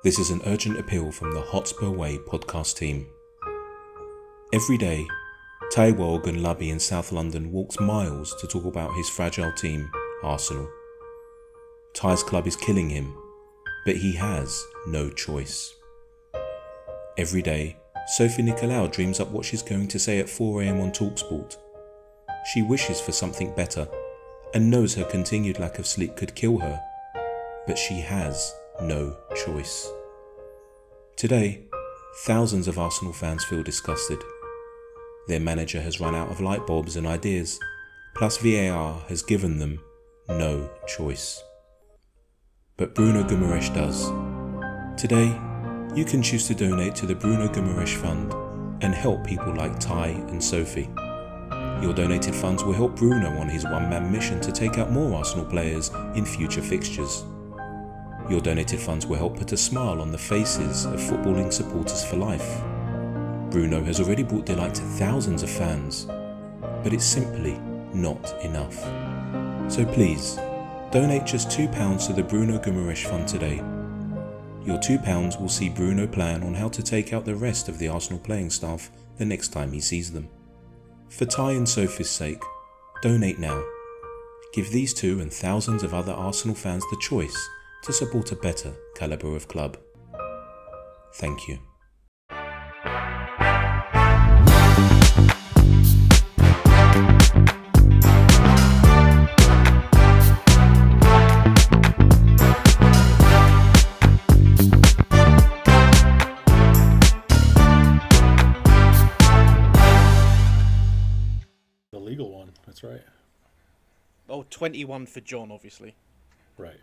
This is an urgent appeal from the Hotspur Way podcast team. Every day, Taiwo Gunlabi in South London walks miles to talk about his fragile team, Arsenal. Ty's club is killing him, but he has no choice. Every day, Sophie Nicolau dreams up what she's going to say at 4 a.m. on TalkSport. She wishes for something better and knows her continued lack of sleep could kill her, but she has no choice. Today, thousands of Arsenal fans feel disgusted. Their manager has run out of light bulbs and ideas, plus VAR has given them no choice. But Bruno Guimaraes does. Today, you can choose to donate to the Bruno Guimaraes Fund and help people like Ty and Sophie. Your donated funds will help Bruno on his one-man mission to take out more Arsenal players in future fixtures. Your donated funds will help put a smile on the faces of footballing supporters for life. Bruno has already brought delight to thousands of fans, but it's simply not enough. So please, donate just £2 to the Bruno Guimaraes Fund today. Your £2 will see Bruno plan on how to take out the rest of the Arsenal playing staff the next time he sees them. For Ty and Sophie's sake, donate now. Give these two and thousands of other Arsenal fans the choice to support a better calibre of club. Thank you. The legal one, that's right. Oh, 21 for John, obviously. Right.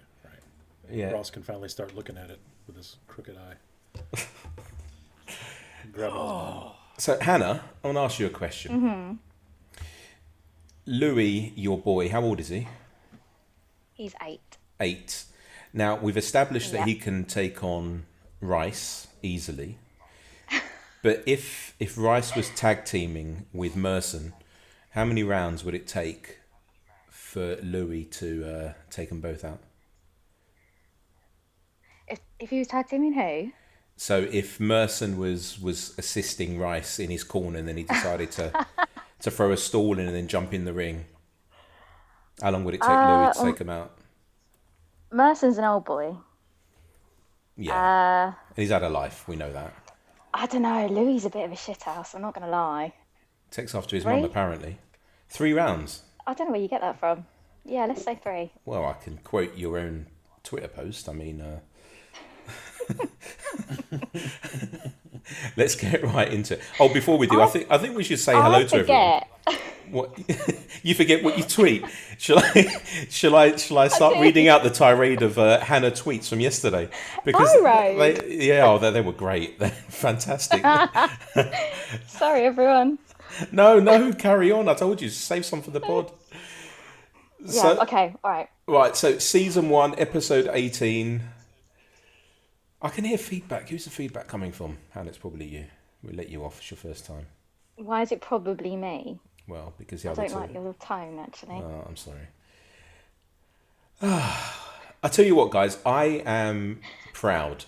Yeah. Ross can finally start looking at it with his crooked eye. Grabbing his bum. So Hannah, I want to ask you a question. Mm-hmm. Louis, your boy, how old is he? He's 8. 8. Now, we've established that Yeah. he can take on Rice easily. But if Rice was tag teaming with Merson, how many rounds would it take for Louis to take them both out? If he was tag teaming who? So if Merson was assisting Rice in his corner and then he decided to throw a stall in and then jump in the ring, how long would it take Louis to take him out? Merson's an old boy. Yeah. And he's had a life, we know that. I don't know. Louis a bit of a shithouse. I'm not going to lie. Takes after his 3? mum, apparently. 3 rounds. I don't know where you get that from. Yeah, let's say 3. Well, I can quote your own Twitter post. I mean, let's get right into it. Oh, before we do, I think we should say hello to everyone. What you forget what you tweet? Shall I start reading out the tirade of Hannah tweets from yesterday? Because they were great. They're fantastic. Sorry, everyone. No, carry on. I told you, save some for the pod. Yeah. Okay. All right. Right. So season 1, episode 18. I can hear feedback. Who's the feedback coming from? Hannah, it's probably you. We'll let you off. It's your first time. Why is it probably me? Well, because the I other don't two. like your tone, actually. Oh, I'm sorry. I tell you what, guys. I am proud.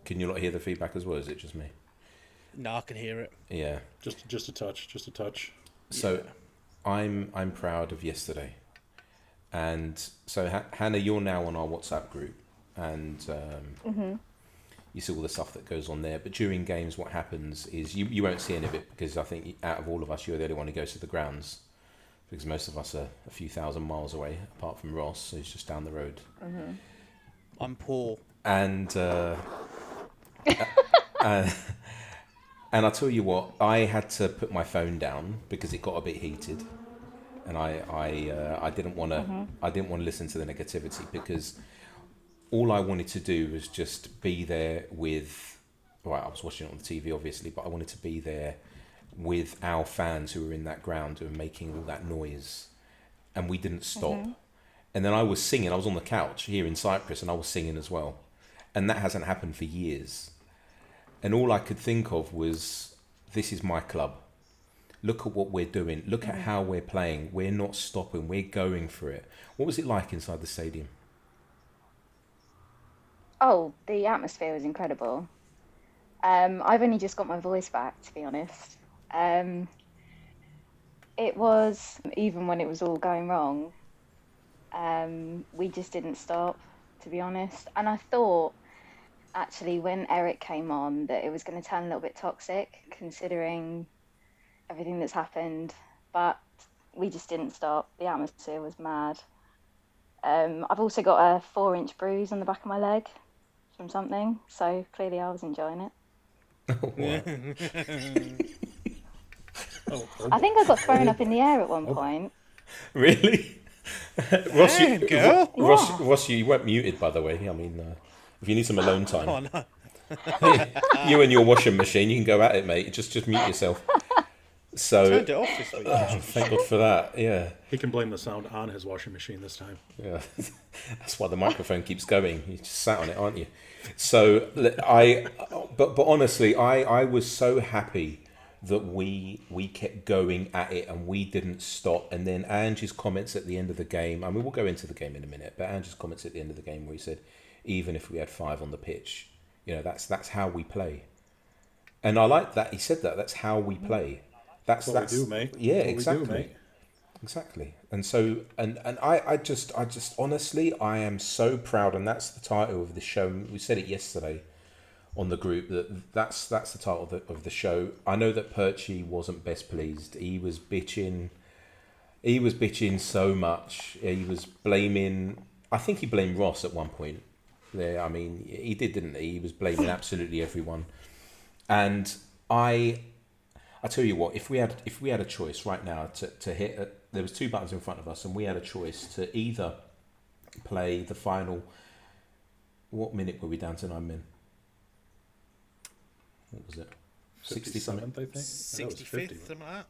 Can you not hear the feedback as well? Is it just me? No, I can hear it. Yeah. Just a touch. So, I'm proud of yesterday. And so, Hannah, you're now on our WhatsApp group, and you see all the stuff that goes on there. But during games, what happens is you won't see any of it because I think out of all of us, you're the only one who goes to the grounds because most of us are a few thousand miles away, apart from Ross, who's just down the road. Mm-hmm. I'm poor. And and I'll tell you what, I had to put my phone down because it got a bit heated. And I didn't want to listen to the negativity because all I wanted to do was just be there with. Well, I was watching it on the TV, obviously, but I wanted to be there with our fans who were in that ground who were making all that noise, and we didn't stop. Mm-hmm. And then I was singing. I was on the couch here in Cyprus, and I was singing as well, and that hasn't happened for years. And all I could think of was, this is my club. Look at what we're doing. Look at how we're playing. We're not stopping. We're going for it. What was it like inside the stadium? Oh, the atmosphere was incredible. I've only just got my voice back, to be honest. Um, it was, even when it was all going wrong, we just didn't stop, to be honest. And I thought, actually, when Eric came on, that it was going to turn a little bit toxic, considering everything that's happened. But we just didn't stop. The atmosphere was mad. I've also got a 4-inch bruise on the back of my leg from something, so clearly I was enjoying it. What? Oh, I think I got thrown boy. up in the air at one Oh, point. Really? Ross, Damn, girl. Yeah. Ross, you weren't muted, by the way. I mean, if you need some alone time, Oh no. you and your washing machine, you can go at it, mate. Just mute yourself. So, Turned it off this week. Washing thank machine. God for that. Yeah, he can blame the sound on his washing machine this time. yeah. That's why the microphone keeps going. You just sat on it, aren't you? So, but honestly, I was so happy that we kept going at it and we didn't stop. And then Angie's comments at the end of the game. I mean, we'll go into the game in a minute, but Angie's comments at the end of the game where he said, even if we had 5 on the pitch, that's how we play. And I like that he said that. That's how we play. That's what we do, mate. Yeah, What exactly. we do, mate. Exactly. And so and I just honestly I am so proud, and that's the title of the show. We said it yesterday on the group that's the title of the show. I know that Perchy wasn't best pleased. He was bitching so much. He was blaming, I think he blamed Ross at one point. There, I mean, he did, didn't he? He was blaming absolutely everyone. And I tell you what, if we had a choice right now to hit, there was 2 buttons in front of us, and we had a choice to either play the final. What minute were we down to 9 men? What was it? 60 something. 57th, I think. That was 50. 65th, something like that.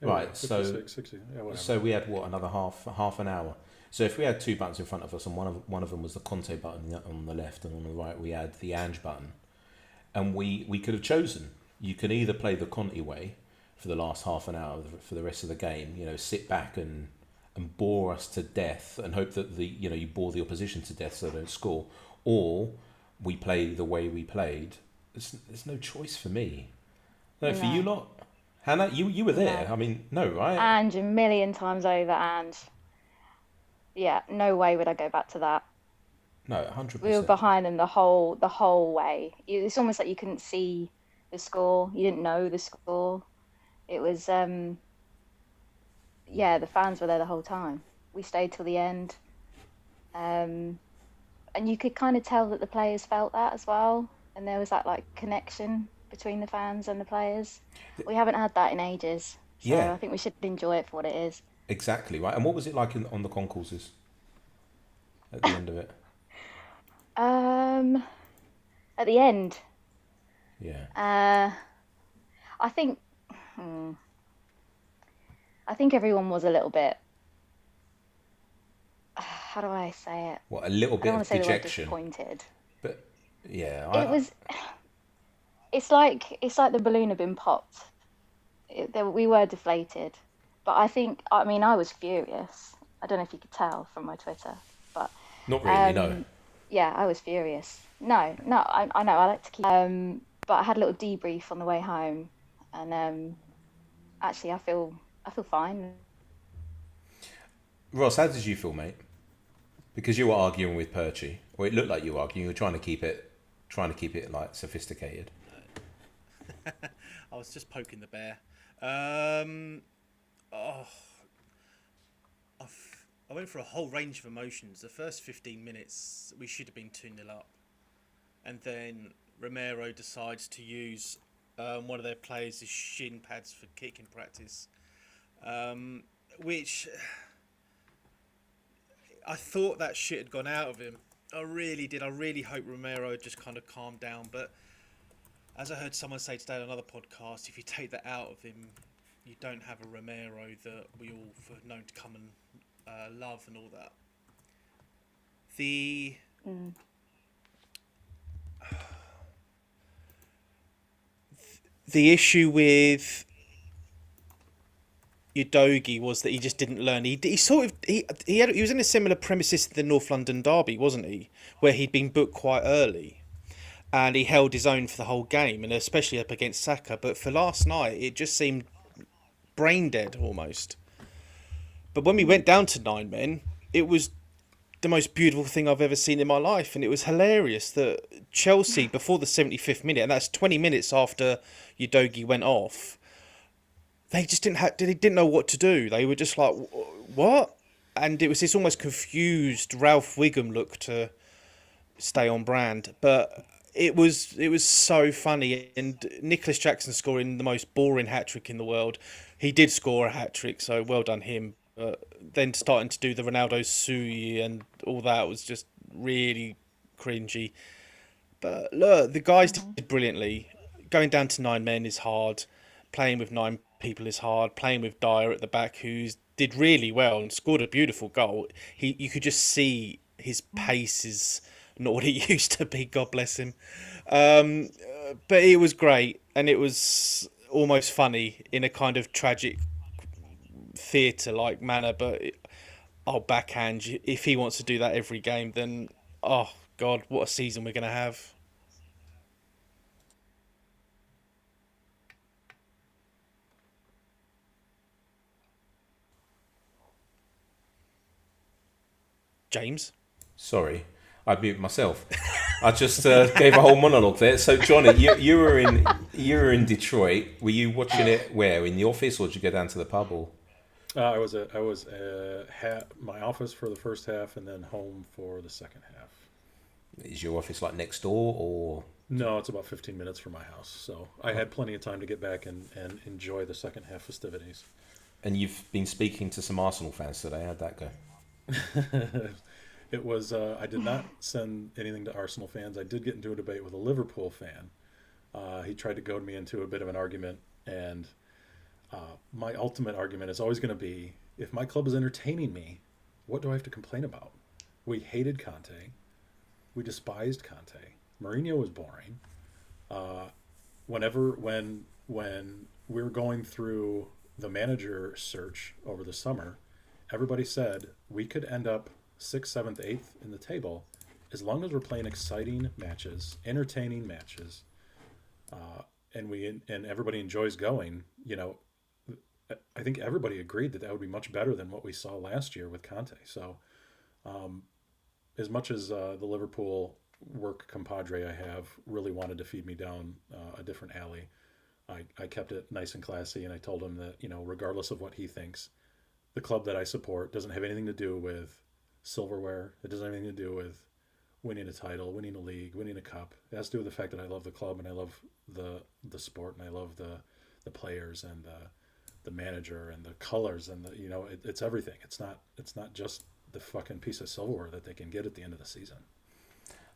Yeah, Right, so 56, 60. Yeah, whatever. so we had what, another half an hour. So if we had 2 buttons in front of us, and one of them was the Conte button on the left, and on the right we had the Ange button, and we could have chosen. You could either play the Conte way for the last half an hour for the rest of the game, sit back and bore us to death and hope that you bore the opposition to death so they don't score, or we play the way we played. There's no choice for me. No, for No. you lot. Hannah, you were there. No. I mean, no, right? And a million times over, and yeah, no way would I go back to that. No, We were 100%. behind them the whole way. It's almost like you couldn't see the score. You didn't know the score. It was yeah, the fans were there the whole time. We stayed till the end. And you could kind of tell that the players felt that as well. And there was that like connection between the fans and the players. We haven't had that in ages. So Yeah, I think we should enjoy it for what it is. exactly, right. And what was it like on the concourses at the end of it? Um, at the end, Yeah. I think I think everyone was a little bit, how do I say it? What, a little I bit don't want of to say the word dejection, disappointed. but yeah, It was, it's like the balloon had been popped. We were deflated, but I mean, I was furious. I don't know if you could tell from my Twitter, but not really, no. um, yeah, I was furious. No, I know I like to keep. But I had a little debrief on the way home, and actually, I feel fine. Ross, how did you feel, mate? Because you were arguing with Perchy, or it looked like you were arguing. You were trying to keep it like sophisticated. I was just poking the bear. Oh, I went for a whole range of emotions. The first 15 minutes, we should have been 2-0 up. And then Romero decides to use one of their players' shin pads for kicking practice. Which I thought that shit had gone out of him. I really did. I really hope Romero had just kind of calmed down. But as I heard someone say today on another podcast, if you take that out of him, you don't have a Romero that we all have known to come and love and all that. The issue with Udogie was that he just didn't learn. He sort of he was in a similar premises to the North London derby, wasn't he? Where he'd been booked quite early, and he held his own for the whole game, and especially up against Saka. But for last night, it just seemed brain dead almost. But when we went down to 9 men, it was the most beautiful thing I've ever seen in my life, and it was hilarious that Chelsea before the 75th minute, and that's 20 minutes after Udogie went off, they just they didn't know what to do. They were just like, what? And it was this almost confused Ralph Wiggum look to stay on brand, but it was so funny. And Nicholas Jackson scoring the most boring hat trick in the world. He did score a hat trick, so well done him. Then starting to do the Ronaldo Sui and all that was just really cringy. But look, the guys did brilliantly. Going down to 9 men is hard. Playing with 9 people is hard. Playing with Dyer at the back, who did really well and scored a beautiful goal. You could just see his pace is not what it used to be. God bless him. But it was great, and it was almost funny in a kind of tragic theatre-like manner. But I'll backhand you. If he wants to do that every game, then oh God, what a season we're going to have. Jaymes? Sorry, I muted myself. I just gave a whole monologue there. So, Johnny, you were in Detroit. Were you watching it where, in the office, or did you go down to the pub? Or I was my office for the first half, and then home for the second half. is your office like next door, or No, it's about 15 minutes from my house, so I had plenty of time to get back and enjoy the second half festivities. and you've been speaking to some Arsenal fans today? How'd that go? It was. I did not send anything to Arsenal fans. I did get into a debate with a Liverpool fan. He tried to goad me into a bit of an argument, and my ultimate argument is always going to be: if my club is entertaining me, what do I have to complain about? We hated Conte. We despised Conte. Mourinho was boring. When we were going through the manager search over the summer, everybody said we could end up 6th, 7th, 8th in the table as long as we're playing exciting matches, entertaining matches, and everybody enjoys going. I think everybody agreed that would be much better than what we saw last year with Conte. So, as much as the Liverpool work compadre I have really wanted to feed me down a different alley, I kept it nice and classy, and I told him that regardless of what he thinks, the club that I support doesn't have anything to do with silverware. It doesn't have anything to do with winning a title, winning a league, winning a cup. It has to do with the fact that I love the club, and I love the sport, and I love the players and the manager and the colors, and it's everything. It's not just the fucking piece of silverware that they can get at the end of the season.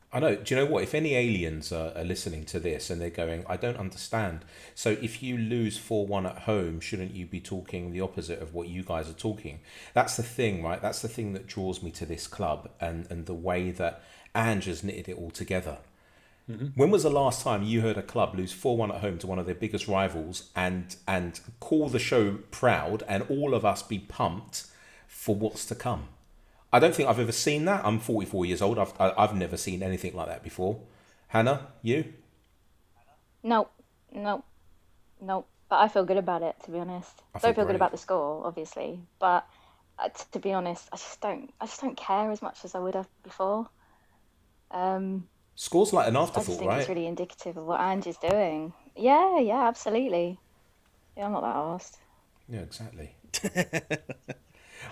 I know. Do you know what? If any aliens are listening to this and they're going, I don't understand. So if you lose 4-1 at home, shouldn't you be talking the opposite of what you guys are talking? That's the thing, right? That's the thing that draws me to this club, and the way that Ange has knitted it all together. Mm-hmm. When was the last time you heard a club lose 4-1 at home to one of their biggest rivals and call the show proud and all of us be pumped for what's to come? I don't think I've ever seen that. I'm 44 years old. I've never seen anything like that before. Hannah, you? No, no, no. But I feel good about it, to be honest. I Don't feel great. good about the score, obviously, but to be honest, I just don't care as much as I would have before. Score's like an I afterthought, just think right? it's really indicative of what Ange is doing. Yeah, yeah, absolutely. Yeah, I'm not that arsed. Yeah, exactly.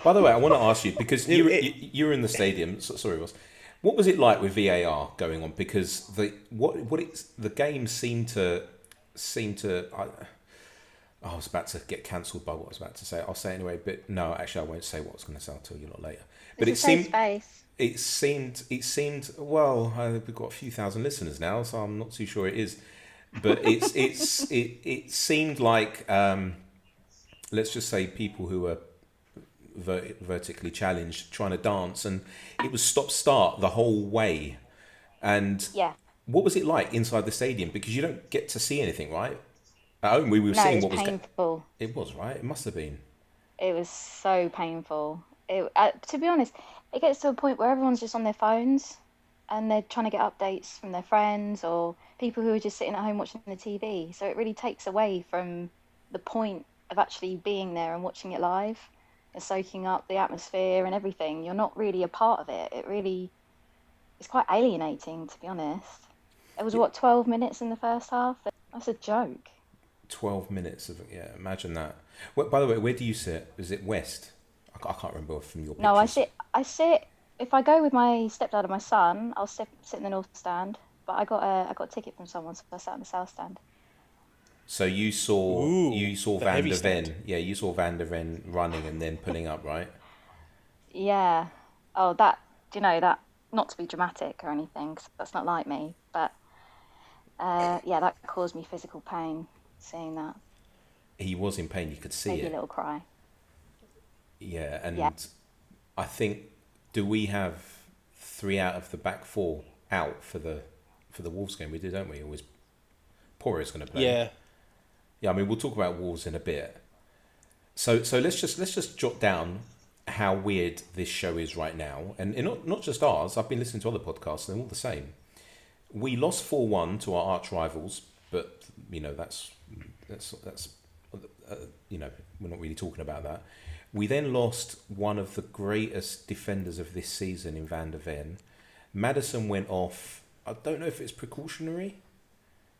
By the way, I want to ask you, because you were in the stadium. Sorry, Ross. What was it like with VAR going on? Because the game seemed to. I was about to get cancelled by what I was about to say. I'll say it anyway, but no, actually, I won't say what I was going to say. I'll tell you a lot later. But It's a safe space. it seemed. Well, we've got a few thousand listeners now, so I'm not too sure it is. But it seemed like let's just say people who are vertically challenged trying to dance, and it was stop start the whole way. And Yeah. what was it like inside the stadium? Because you don't get to see anything, right? At home we were No, seeing it's what was painful. it was, right? It must have been. It was so painful. To be honest, it gets to a point where everyone's just on their phones and they're trying to get updates from their friends or people who are just sitting at home watching the TV. So it really takes away from the point of actually being there and watching it live and soaking up the atmosphere and everything. You're not really a part of it. It's quite alienating, to be honest. It was, what, 12 minutes in the first half? That's a joke. 12 minutes of, yeah, imagine that. Well, by the way, where do you sit? Is it west? I can't remember from your pictures. No, I sit, if I go with my stepdad and my son, I'll sit in the north stand. But I got a ticket from someone, so I sat in the south stand. So you saw the Van heavy der stand. Ven. Yeah, you saw Van der Ven running and then pulling up, right? Yeah. Oh, that, not to be dramatic or anything, 'cause that's not like me, but yeah, that caused me physical pain, seeing that. He was in pain. You could see Maybe a it. little cry. Yeah, and Yeah. I think, do we have 3 out of the back 4 out for the Wolves game? We do, don't we? Always Poirot's going to play. Yeah. Yeah, I mean, we'll talk about Wolves in a bit. So let's just jot down how weird this show is right now, and not just ours. I've been listening to other podcasts, and they're all the same. We lost 4-1 to our arch rivals, but that's we're not really talking about that. We then lost one of the greatest defenders of this season in Van der Ven. Maddison went off. I don't know if it's precautionary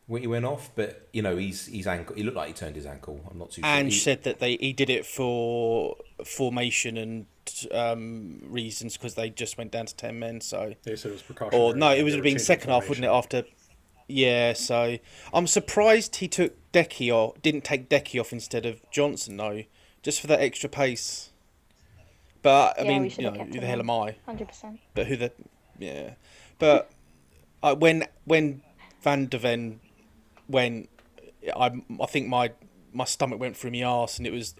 when he went off, but his ankle. He looked like he turned his ankle. I'm not too sure. And said that he did it for formation and reasons because they just went down to 10 men. So They said it was precautionary. or no, it would They have were been changing second half, wouldn't it? formation. After, yeah. So I'm surprised he took Decky off. Didn't take Decky off instead of Johnson though, just for that extra pace. But I Yeah, mean, we should have kept who him the hell on. am I? 100%. But yeah. But when Van der Ven went, I think my stomach went through my arse, and it was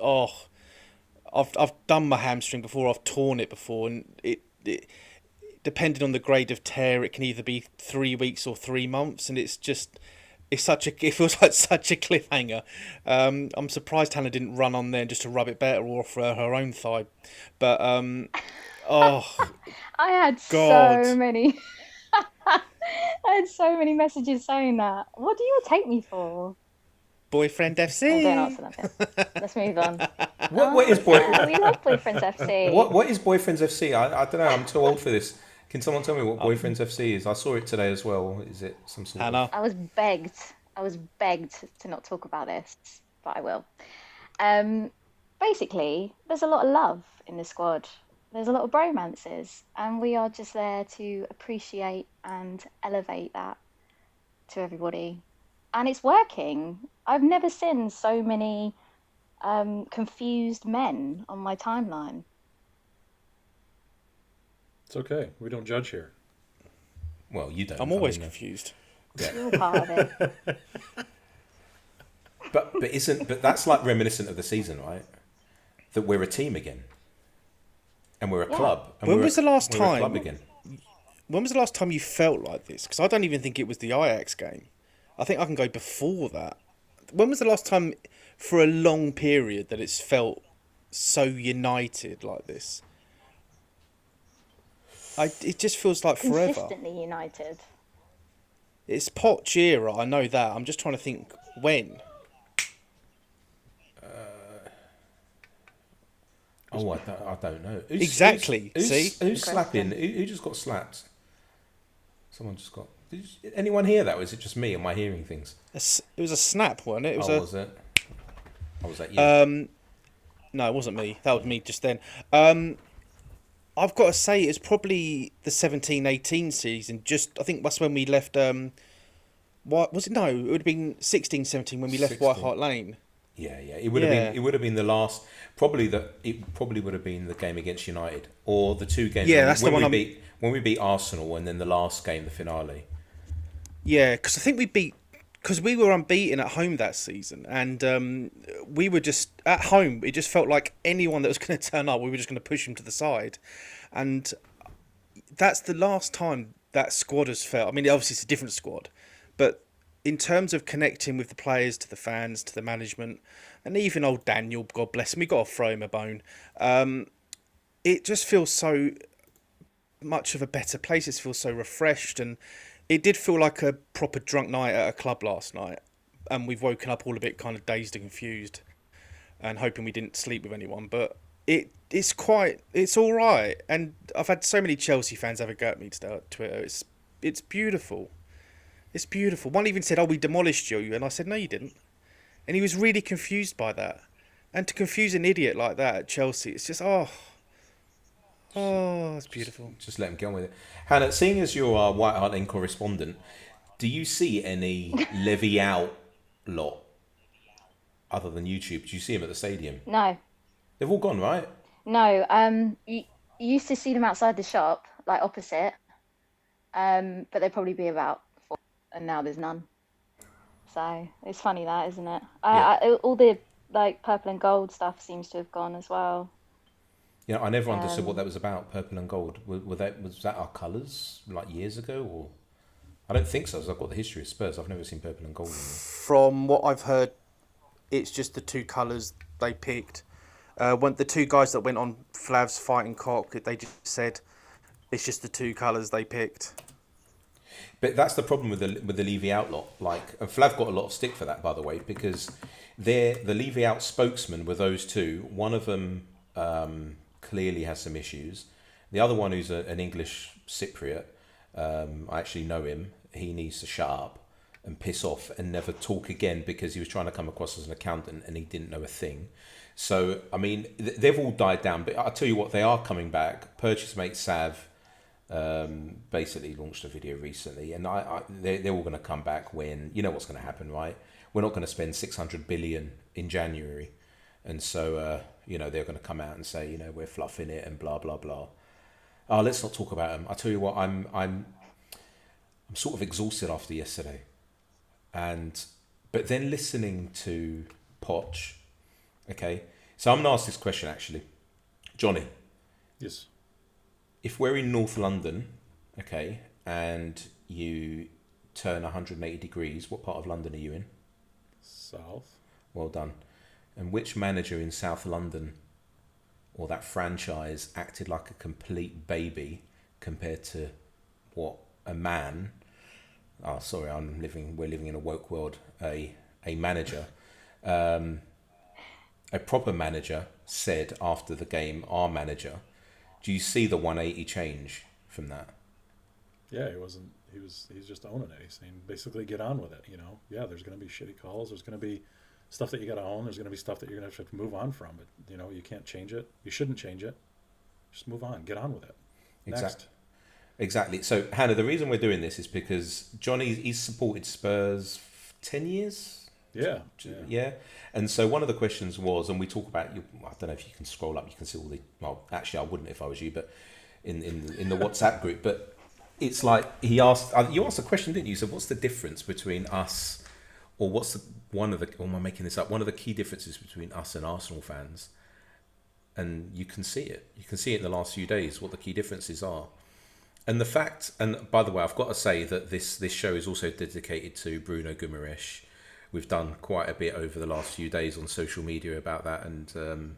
I've done my hamstring before, I've torn it before, and it depending on the grade of tear, it can either be 3 weeks or 3 months, and it feels like such a cliffhanger. I'm surprised Hannah didn't run on there just to rub it better or for her own thigh, but oh I had God. so many. I had so many messages saying that. What do you all take me for? Boyfriend Oh, don't FC. answer that bit. Let's move on. What is We love Boyfriends FC. What is Boyfriends FC? I don't know. I'm too old for this. Can someone tell me what Boyfriends FC is? I saw it today as well. Is it some sort of... Hannah. I was begged to not talk about this, but I will. Basically, there's a lot of love in the squad. There's a lot of bromances, and we are just there to appreciate and elevate that to everybody. And it's working. I've never seen so many confused men on my timeline. It's okay. We don't judge here. Well, you don't. I'm always confused. You're all part of it. But that's like reminiscent of the season, right? That we're a team again, and we're a club. And When we're was the last we're a time? club again. When was the last time you felt like this? Because I don't even think it was the Ajax game. I think I can go before that. When was the last time, for a long period, that it's felt so united like this? It just feels like forever. Consistently united. It's Poch era, I know that. I'm just trying to think when. I don't know. Exactly. See? Who's slapping? Who just got slapped? Someone just got... anyone hear that? Or is it just me? Am I hearing things? It was a snap, wasn't it? Was it? Oh, was that you? No, it wasn't me. That was me just then. I've got to say, it's probably the 17-18 season. I think that's when we left... what was it? No, it would have been 16-17 when we left 16. White Hart Lane. Yeah. It would have been. It would have been the last. It probably would have been the game against United, or the 2 games. Yeah, that's the one. When we beat Arsenal, and then the last game, the finale. Yeah, because I think because we were unbeaten at home that season, and we were just at home. It just felt like anyone that was going to turn up, we were just going to push them to the side, and that's the last time that squad has felt. I mean, obviously it's a different squad, but in terms of connecting with the players, to the fans, to the management, and even old Daniel, God bless him, we got to throw him a bone. It just feels so much of a better place. It feels so refreshed, and it did feel like a proper drunk night at a club last night. And we've woken up all a bit kind of dazed and confused, and hoping we didn't sleep with anyone. But it's all right. And I've had so many Chelsea fans have a go at me today on Twitter. It's beautiful. It's beautiful. One even said, "Oh, we demolished you," and I said, "No, you didn't." And he was really confused by that. And to confuse an idiot like that at Chelsea, it's just it's beautiful. Just let him get on with it. Hannah, seeing as you're our White Hart Lane correspondent, do you see any Levy out lot other than YouTube? Do you see them at the stadium? No, They've all gone, right? no. You used to see them outside the shop, like opposite. But they'd probably be about 4, and now there's none. So it's funny that, isn't it? All the like purple and gold stuff seems to have gone as well. You know, I never understood what that was about, purple and gold. Was that our colours, like, years ago? Or I don't think so, because I've got the history of Spurs. I've never seen purple and gold. From what I've heard, it's just the 2 colours they picked. When the 2 guys that went on Flav's fighting cock, they just said it's just the 2 colours they picked. But that's the problem with the Levy out lot. Like, and Flav got a lot of stick for that, by the way, because the Levy out spokesman were those 2. One of them clearly has some issues. The other one, who's an English Cypriot, I actually know him. He needs to shut up and piss off and never talk again, because he was trying to come across as an accountant and he didn't know a thing. So, I mean, they've all died down. But I'll tell you what, they are coming back. Purchase Mate Sav basically launched a video recently, and they're all going to come back when, you know what's going to happen, right? We're not going to spend 600 billion in January, and so you know, they're going to come out and say, you know, we're fluffing it and blah blah blah. Let's not talk about them. I'll tell you what, I'm sort of exhausted after yesterday, but then listening to Poch. Okay, so I'm going to ask this question actually, Johnny. Yes. If we're in North London, okay, and you turn 180 degrees, what part of London are you in? South. Well done. And which manager in South London or that franchise acted like a complete baby compared to what a man? Oh, sorry, we're living in a woke world. A manager, a proper manager said after the game, our manager. Do you see the 180 change from that? Yeah, he's just owning it. He's saying basically get on with it, you know. Yeah, there's going to be shitty calls. There's going to be stuff that you got to own. There's going to be stuff that you're going to have to move on from. But, you know, you can't change it. You shouldn't change it. Just move on. Get on with it. Next. Exactly. So, Hannah, the reason we're doing this is because Johnny, he's supported Spurs 10 years? Yeah. And so one of the questions was, and we talk about, I don't know if you can scroll up, you can see all the, well, actually I wouldn't if I was you, but in the WhatsApp group, but it's like, you asked a question, didn't you? So what's the difference between us, or one of the key differences between us and Arsenal fans? And you can see it. You can see it in the last few days, what the key differences are. And the fact, and by the way, I've got to say that this show is also dedicated to Bruno Guimaraes. We've done quite a bit over the last few days on social media about that, and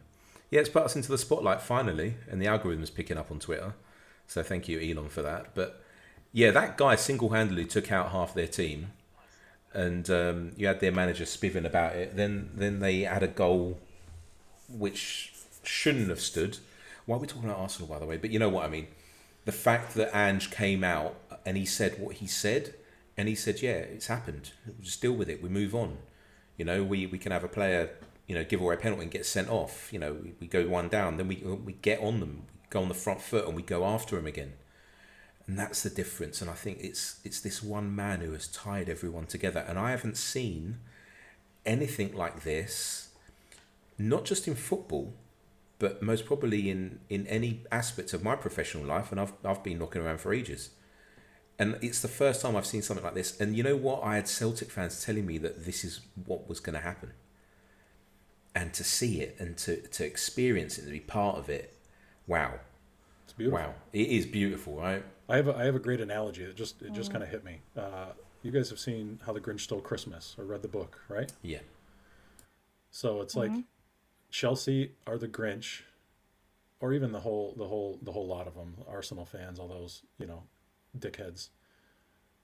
it's put us into the spotlight finally, and the algorithm's picking up on Twitter. So thank you, Elon, for that. But yeah, that guy single-handedly took out half their team, and you had their manager spivving about it. Then they had a goal which shouldn't have stood. Why are we talking about Arsenal, by the way? But you know what I mean. The fact that Ange came out and he said what he said, and he said, yeah, it's happened. We'll just deal with it. We move on. You know, we can have a player, you know, give away a penalty and get sent off. You know, we go one down, then we get on them, we go on the front foot, and we go after them again. And that's the difference. And I think it's this one man who has tied everyone together. And I haven't seen anything like this, not just in football, but most probably in any aspect of my professional life. And I've been knocking around for ages. And it's the first time I've seen something like this. And you know what? I had Celtic fans telling me that this is what was going to happen. And to see it and to experience it, to be part of it, wow. It's beautiful. Wow. It is beautiful, right? I have a great analogy that just kind of hit me. You guys have seen How the Grinch Stole Christmas or read the book, right? Yeah. So it's like Chelsea are the Grinch, or even the whole lot of them, Arsenal fans, all those dickheads.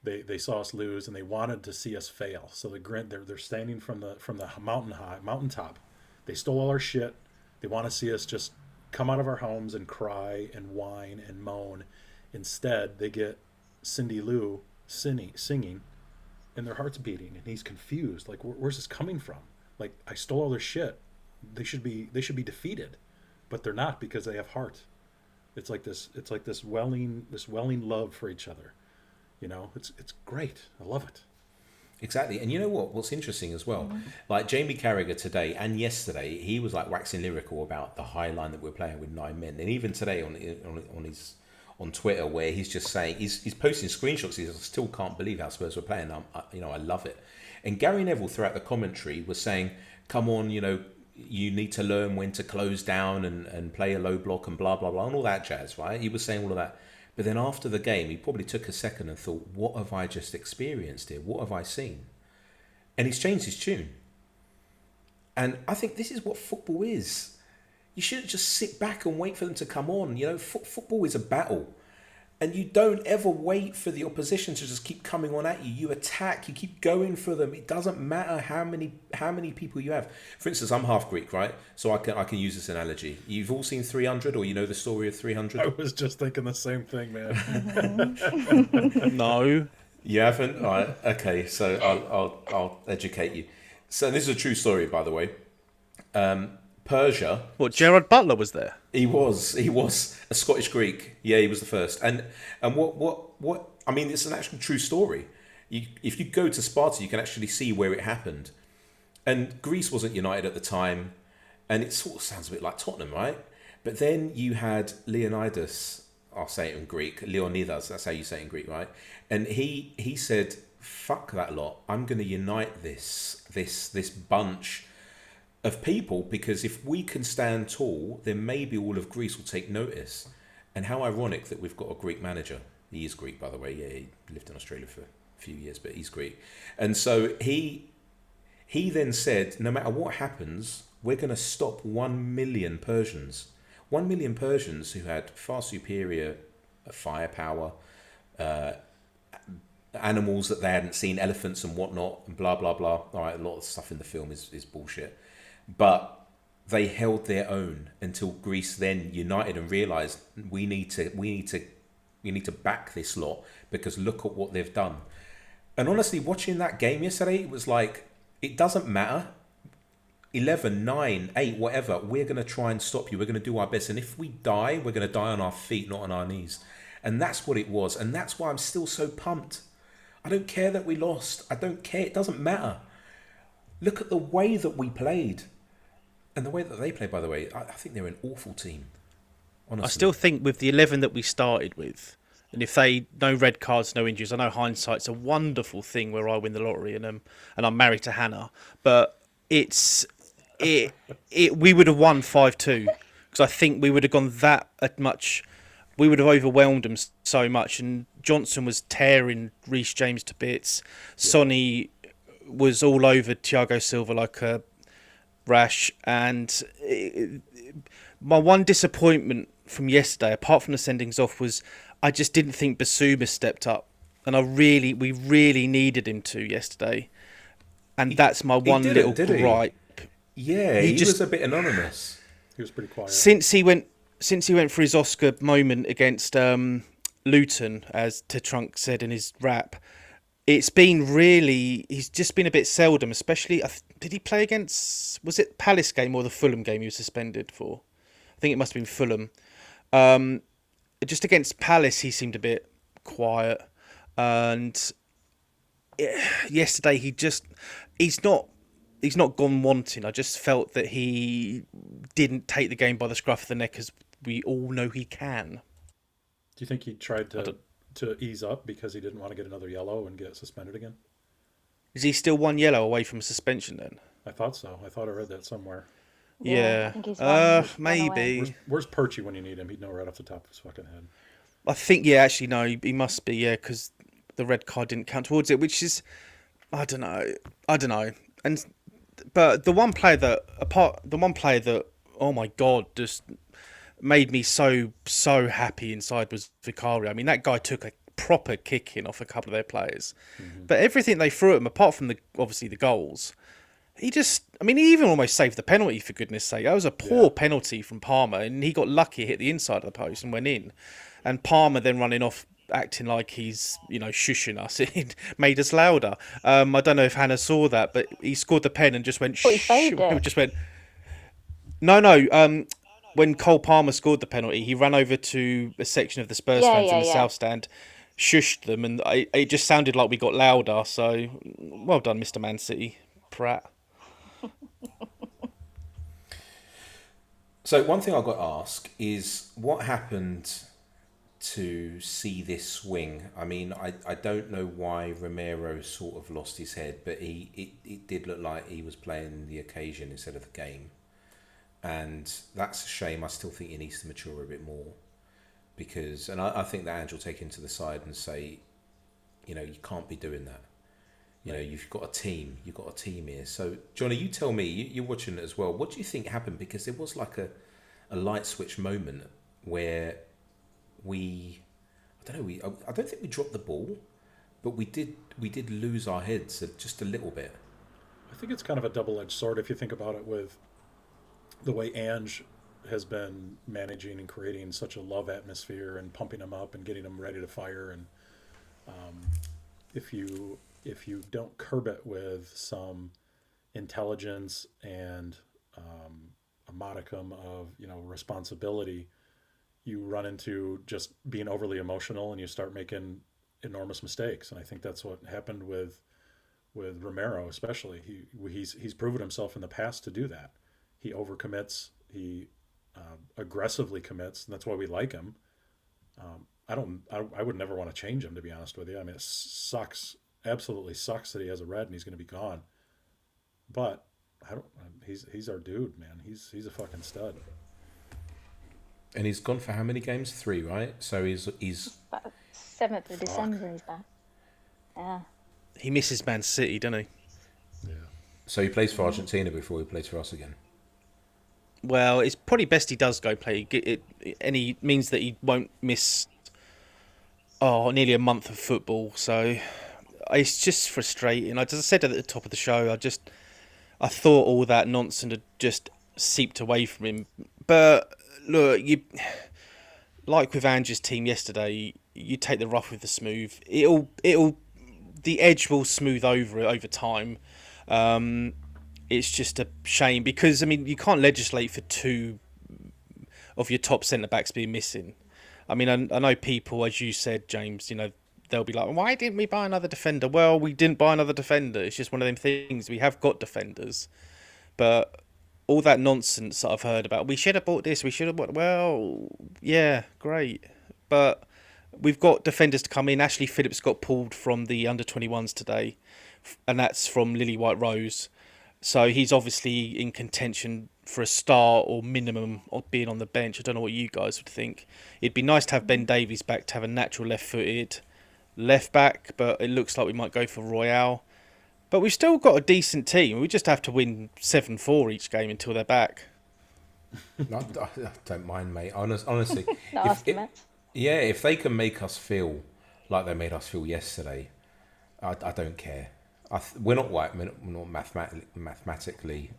They saw us lose and they wanted to see us fail. So they're standing from the mountaintop. They stole all our shit. They want to see us just come out of our homes and cry and whine and moan. Instead, they get Cindy Lou singing, and their hearts beating, and he's confused. Like, where's this coming from? Like, I stole all their shit. They should be defeated, but they're not because they have heart. It's like this welling love for each other. It's great. I love it. Exactly. And you know what? What's interesting as well, like Jamie Carragher today and yesterday, he was like waxing lyrical about the high line that we're playing with 9 men. And even today on Twitter, where he's just saying, he's posting screenshots. He says, I still can't believe how Spurs were playing. I love it. And Gary Neville throughout the commentary was saying, come on, you need to learn when to close down and play a low block and blah, blah, blah, and all that jazz, right? He was saying all of that. But then after the game, he probably took a second and thought, what have I just experienced here? What have I seen? And he's changed his tune. And I think this is what football is. You shouldn't just sit back and wait for them to come on. Football is a battle. And you don't ever wait for the opposition to just keep coming on at you. You attack, you keep going for them. It doesn't matter how many people you have. For instance, I'm half Greek, right? So I can use this analogy. You've all seen 300, or you know the story of 300? I was just thinking the same thing, man. No. You haven't? All right. Okay, so I'll educate you. So this is a true story, by the way. Persia. What, Gerard Butler was there? He was a Scottish Greek. Yeah, he was the first. And what? I mean, it's an actual true story. If you go to Sparta, you can actually see where it happened. And Greece wasn't united at the time, and it sort of sounds a bit like Tottenham, right? But then you had Leonidas. I'll say it in Greek. Leonidas. That's how you say it in Greek, right? And he said, "Fuck that lot. I'm going to unite this bunch of people, because if we can stand tall, then maybe all of Greece will take notice." And how ironic that we've got a Greek manager. He is Greek, by the way. Yeah, he lived in Australia for a few years, but he's Greek. And so he then said, no matter what happens, we're going to stop 1 million Persians. 1 million Persians who had far superior firepower, animals that they hadn't seen, elephants and whatnot, and blah, blah, blah. All right, a lot of stuff in the film is bullshit. But they held their own until Greece then united and realised we need to back this lot, because look at what they've done. And honestly, watching that game yesterday, it was like, it doesn't matter. 11, 9, 8, whatever, we're going to try and stop you. We're going to do our best. And if we die, we're going to die on our feet, not on our knees. And that's what it was. And that's why I'm still so pumped. I don't care that we lost. I don't care. It doesn't matter. Look at the way that we played. And the way that they played, by the way, I think they're an awful team. Honestly. I still think with the 11 that we started with, and if no red cards, no injuries, I know hindsight's a wonderful thing where I win the lottery and I'm married to Hannah, but we would have won 5-2, because I think we would have gone that much. We would have overwhelmed them so much, and Johnson was tearing Reece James to bits. Yeah. Sonny was all over Thiago Silva like a rash, and my one disappointment from yesterday, apart from the sendings off, was I just didn't think Basuma stepped up, and we really needed him to yesterday, and that's my one little gripe. Yeah, he was a bit anonymous. He was pretty quiet. Since he went for his Oscar moment against Luton, as Trunk said in his rap, it's been he's just been a bit seldom, especially, did he play against, was it Palace game or the Fulham game he was suspended for? I think it must have been Fulham. Just against Palace, he seemed a bit quiet. And yesterday, he's not gone wanting. I just felt that he didn't take the game by the scruff of the neck, as we all know he can. Do you think he tried to ease up because he didn't want to get another yellow and get suspended again? Is he still one yellow away from suspension then? I thought so. I thought I read that somewhere. Yeah. I think he's maybe. Where's Perchie when you need him? He'd know right off the top of his fucking head. I think, yeah, actually, no, he must be, yeah, because the red card didn't count towards it, which is, I don't know. But the one player that, oh my God, just made me so happy inside was Vicario. I mean, that guy took a proper kicking off a couple of their players, but everything they threw at him, apart from obviously the goals, he even almost saved the penalty, for goodness sake. That was a poor penalty from Palmer, and he got lucky, hit the inside of the post and went in. And Palmer then running off, acting like he's, shushing us. It made us louder. I don't know if Hannah saw that, but he scored the pen and just went He saved it. just went, no. When Cole Palmer scored the penalty, he ran over to a section of the Spurs fans in the South Stand, shushed them, and it just sounded like we got louder. So, well done, Mr. Man City, Pratt. So one thing I've got to ask is what happened to see this swing? I mean, I don't know why Romero sort of lost his head, but it did look like he was playing the occasion instead of the game. And that's a shame. I still think he needs to mature a bit more. Because, and I think that Ange will take him to the side and say, you can't be doing that. You've got a team. You've got a team here. So, Johnny, you tell me, you're watching it as well. What do you think happened? Because there was like a light switch moment where I don't think we dropped the ball, but we did lose our heads just a little bit. I think it's kind of a double-edged sword if you think about it, with the way Ange has been managing and creating such a love atmosphere and pumping them up and getting them ready to fire. And if you don't curb it with some intelligence and a modicum of responsibility, you run into just being overly emotional and you start making enormous mistakes. And I think that's what happened with Romero, especially. He's proven himself in the past to do that. He overcommits. He aggressively commits, and that's why we like him. I would never want to change him, to be honest with you. I mean, it sucks, absolutely sucks that he has a red and he's going to be gone. But he's our dude, man. He's a fucking stud. And he's gone for how many games? 3, right? So he's 7th of December he's back. Yeah. He misses Man City, doesn't he? Yeah. So he plays for Argentina before he plays for us again. Well, it's probably best he does go play. And he means that he won't miss nearly a month of football. So it's just frustrating. As I said at the top of the show, I thought all that nonsense had just seeped away from him. But look, like with Ange's team yesterday, you take the rough with the smooth. The edge will smooth over time. It's just a shame because, I mean, you can't legislate for 2 of your top centre-backs being missing. I mean, I know people, as you said, James, they'll be like, why didn't we buy another defender? Well, we didn't buy another defender. It's just one of them things. We have got defenders. But all that nonsense that I've heard about, we should have bought this, we should have bought... Well, yeah, great. But we've got defenders to come in. Ashley Phillips got pulled from the under-21s today, and that's from Lily White Rose. So he's obviously in contention for a start or minimum of being on the bench. I don't know what you guys would think. It'd be nice to have Ben Davies back to have a natural left-footed left back, but it looks like we might go for Royale. But we've still got a decent team. We just have to win 7-4 each game until they're back. I don't mind, mate. Honestly. Yeah, if they can make us feel like they made us feel yesterday, I don't care. We're not mathematically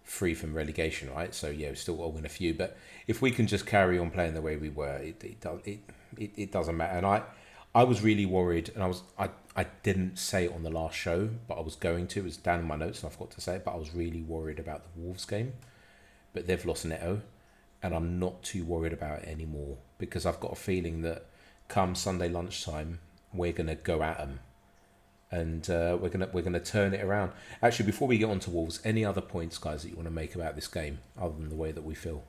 free from relegation, right? So yeah, we still got to win a few. But if we can just carry on playing the way we were, it doesn't matter. And I was really worried, and I didn't say it on the last show, but I was going to. It was down in my notes, and I forgot to say it. But I was really worried about the Wolves game, but they've lost Neto, and I'm not too worried about it anymore because I've got a feeling that come Sunday lunchtime, we're gonna go at them. And we're gonna turn it around. Actually, before we get on to Wolves, any other points, guys, that you want to make about this game, other than the way that we feel?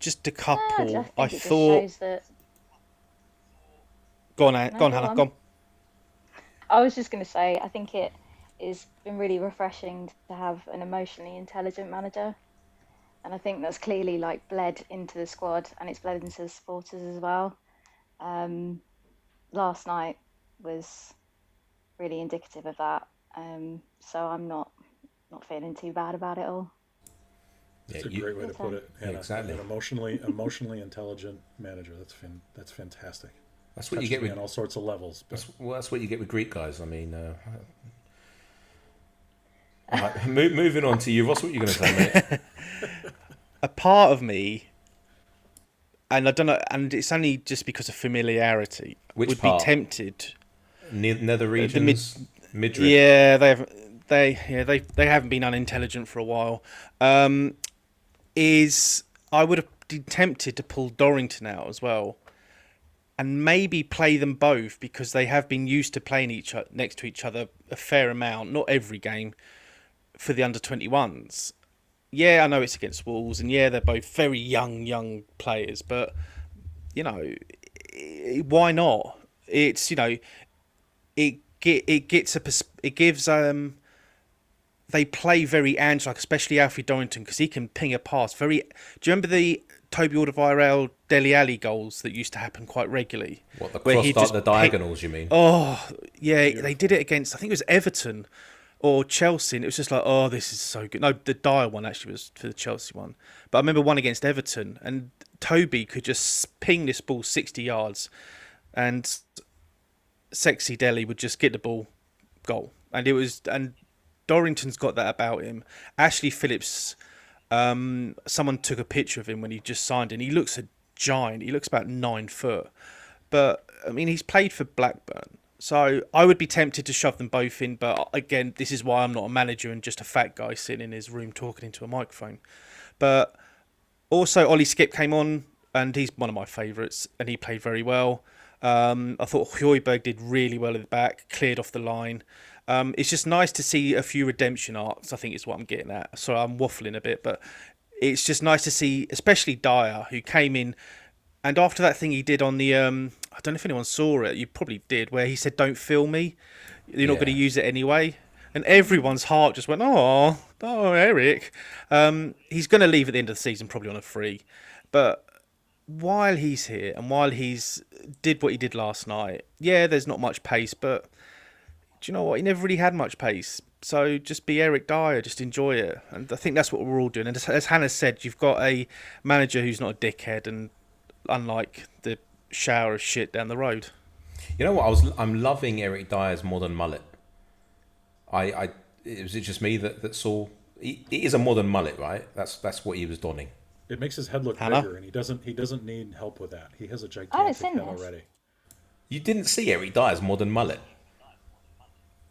Just a couple. I thought. Go on, Hannah. Go on. I was just going to say, I think it has been really refreshing to have an emotionally intelligent manager. and I think that's clearly like bled into the squad, and it's bled into the supporters as well. Last night was really indicative of that. So I'm not feeling too bad about it all. That's a great way to put it. Yeah, exactly. An emotionally intelligent manager. That's fantastic. That's what you get with on all sorts of levels. That's what you get with Greek guys. I mean, right, moving on to you, Ross. What are you going to say, mate? A part of me, and I don't know, and it's only just because of familiarity, Which part? Be tempted. Nether regions, midriff. Yeah, they haven't been unintelligent for a while. I would have been tempted to pull Dorrington out as well, and maybe play them both because they have been used to playing next to each other a fair amount, not every game, for the under-21s. Yeah, I know it's against Wolves, and yeah, they're both very young players, but you know, why not? It's, you know, it gives they play very Ange like, especially Alfie Dorrington, because he can ping a pass very. Do you remember the Toby Alderweireld Dele Alli goals that used to happen quite regularly? What, the cross the diagonals, you mean? Oh yeah, they did it against, I think it was Everton or Chelsea, and it was just like, oh, this is so good. No, the Dyer one actually was for the Chelsea one, but I remember one against Everton, and Toby could just ping this ball 60 yards, and Sexy Dele would just get the ball, goal. And Dorrington's got that about him. Ashley Phillips, someone took a picture of him when he just signed, and he looks a giant. He looks about 9 foot, but I mean, he's played for Blackburn. So I would be tempted to shove them both in, but again, this is why I'm not a manager and just a fat guy sitting in his room talking into a microphone. But also, Ollie Skip came on, and he's one of my favourites, and he played very well. I thought Højbjerg did really well at the back, cleared off the line. It's just nice to see a few redemption arcs, I think is what I'm getting at. So I'm waffling a bit, but it's just nice to see, especially Dyer, who came in, and after that thing he did on the, I don't know if anyone saw it, you probably did, where he said, "Don't fill me, you're not going to use it anyway." And everyone's heart just went, oh, Eric. He's going to leave at the end of the season, probably on a free. But while he's here and while he's did what he did last night, yeah, there's not much pace, but do you know what? He never really had much pace. So just be Eric Dyer, just enjoy it. And I think that's what we're all doing. And as Hannah said, you've got a manager who's not a dickhead, and unlike the shower of shit down the road. You know what? I'm loving Eric Dyer's modern mullet. Was it just me that saw? It is a modern mullet, right? That's what he was donning. It makes his head look bigger, and he doesn't need help with that. He has a gigantic head already. You didn't see Eric Dyer's modern mullet?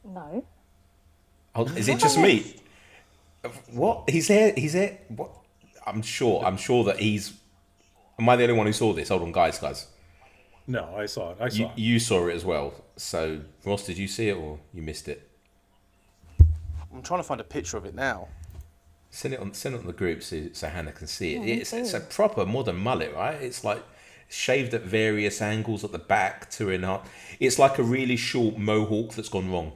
No. Oh, is it just me? What? He's here. What? I'm sure that he's. Am I the only one who saw this? Hold on, guys. No, I saw it. You saw it as well. So, Ross, did you see it or you missed it? I'm trying to find a picture of it now. Send it on the group so Hannah can see it. It's a proper modern mullet, right? It's like shaved at various angles at the back, to and up. It's like a really short mohawk that's gone wrong.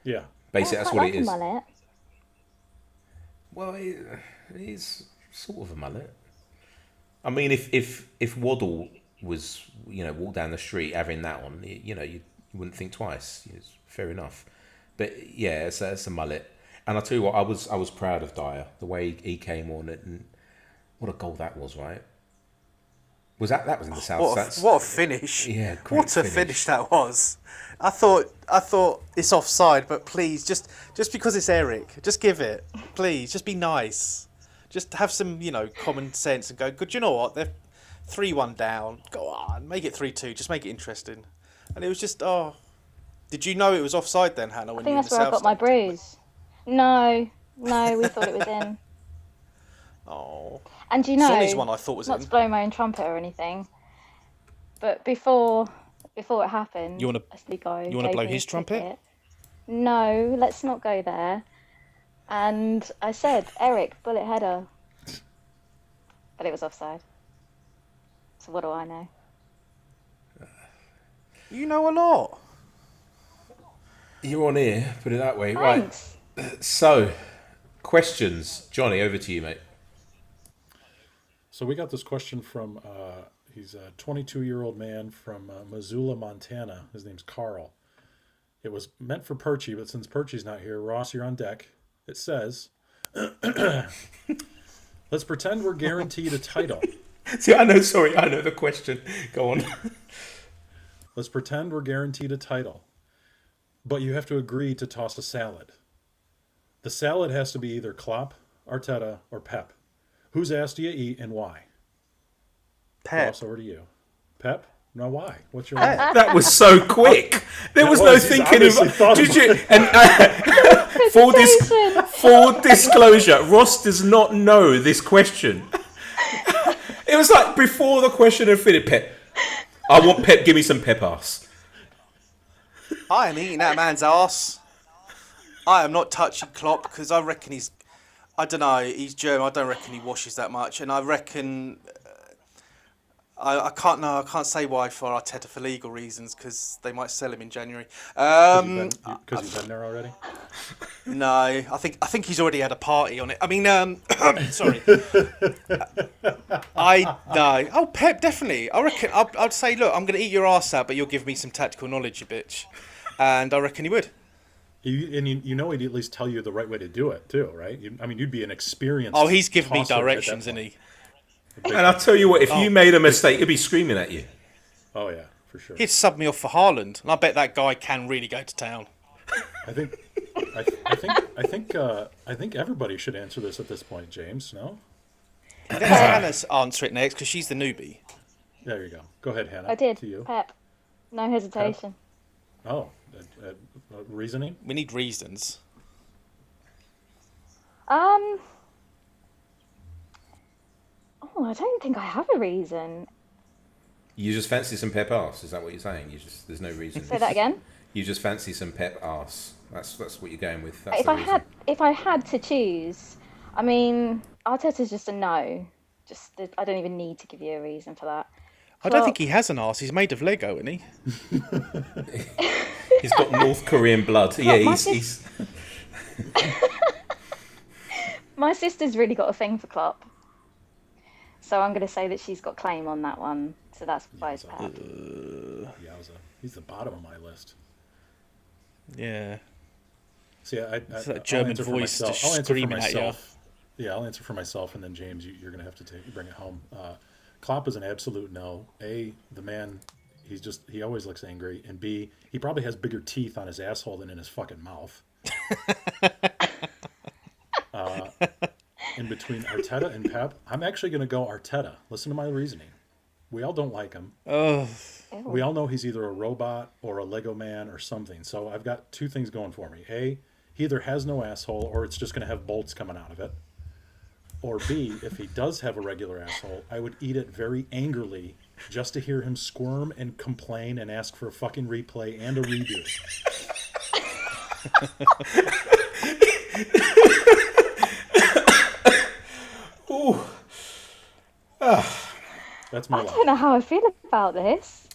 Yeah. Basically, that's what it is. Mullet. Well, it is sort of a mullet. I mean, if Waddle was, walk down the street having that on, you wouldn't think twice. It's fair enough. But yeah, it's a mullet. And I'll tell you what, I was proud of Dyer, the way he came on it, and what a goal that was, right? Was that was in the south? What a finish! Yeah, what a finish that was. I thought it's offside, but please, just because it's Eric, just give it, please, just be nice, just have some common sense and go. Good, you know what? They're 3-1 down. Go on, make it 3-2. Just make it interesting. And it was just Did you know it was offside then, Hannah? I think that's where I got my bruise. No, we thought it was in. Oh. And Sonny's one I thought was not to blow my own trumpet or anything, but before it happened, you want to blow his trumpet? No, let's not go there. And I said, Eric, bullet header, but it was offside. So what do I know? You know a lot. You're on here, put it that way. Thanks. Right. So, questions. Johnny, over to you, mate. So we got this question from, he's a 22-year-old man from Missoula, Montana. His name's Carl. It was meant for Perchy, but since Perchy's not here, Ross, you're on deck. It says, let's pretend we're guaranteed a title. See, I know the question. Go on. Let's pretend we're guaranteed a title, but you have to agree to toss a salad. The salad has to be either Klopp, Arteta, or Pep. Whose ass do you eat and why? Pep. Ross, over to you. Pep? No, why? What's your That was so quick. There was no thinking of. Did you? And full disclosure, Ross does not know this question. It was like before the question had finished. Pep, I want Pep. Give me some Pep ass. I am eating that man's ass. I am not touching Klopp because I reckon he's. I don't know. He's German. I don't reckon he washes that much, and I reckon. I can't say why for Arteta for legal reasons because they might sell him in January. Because you've been there already? No, I think he's already had a party on it. I mean, sorry. No. Oh, Pep, definitely. I reckon I'd say, look, I'm going to eat your ass out, but you'll give me some tactical knowledge, you bitch. And I reckon he would. You know he'd at least tell you the right way to do it too, right? You'd be an experienced. Oh, he's giving me directions, isn't he? And I'll tell you what, if you made a mistake, he'd be screaming at you. Oh yeah, for sure. He'd sub me off for Haaland, and I bet that guy can really go to town. I think everybody should answer this at this point, James. No? Let Hannah answer it next because she's the newbie. There you go. Go ahead, Hannah. I did. To you. Pep. No hesitation. Pep? Oh, reasoning? We need reasons. Oh, I don't think I have a reason. You just fancy some Pep arse? Is that what you're saying? There's no reason. Say that again. You just fancy some Pep arse. That's what you're going with. If I had to choose, I mean, Arteta's just a no. I don't even need to give you a reason for that. I don't think he has an arse. He's made of Lego, isn't he? He's got North Korean blood. Yeah, he's. My sister's really got a thing for Klopp. So I'm going to say that she's got claim on that one. So that's why it's Pep. He's the bottom of my list. Yeah. See, it's that German voice just screaming at you. Yeah, I'll answer for myself, and then James, you're going to have to bring it home. Klopp is an absolute no. A, the man, he always looks angry, and B, he probably has bigger teeth on his asshole than in his fucking mouth. In between Arteta and Pep, I'm actually going to go Arteta. Listen to my reasoning. We all don't like him. We all know he's either a robot or a Lego man or something. So I've got two things going for me. A, he either has no asshole or it's just going to have bolts coming out of it. Or B, if he does have a regular asshole, I would eat it very angrily just to hear him squirm and complain and ask for a fucking replay and a redo. Ooh. That's my I don't know how I feel about this.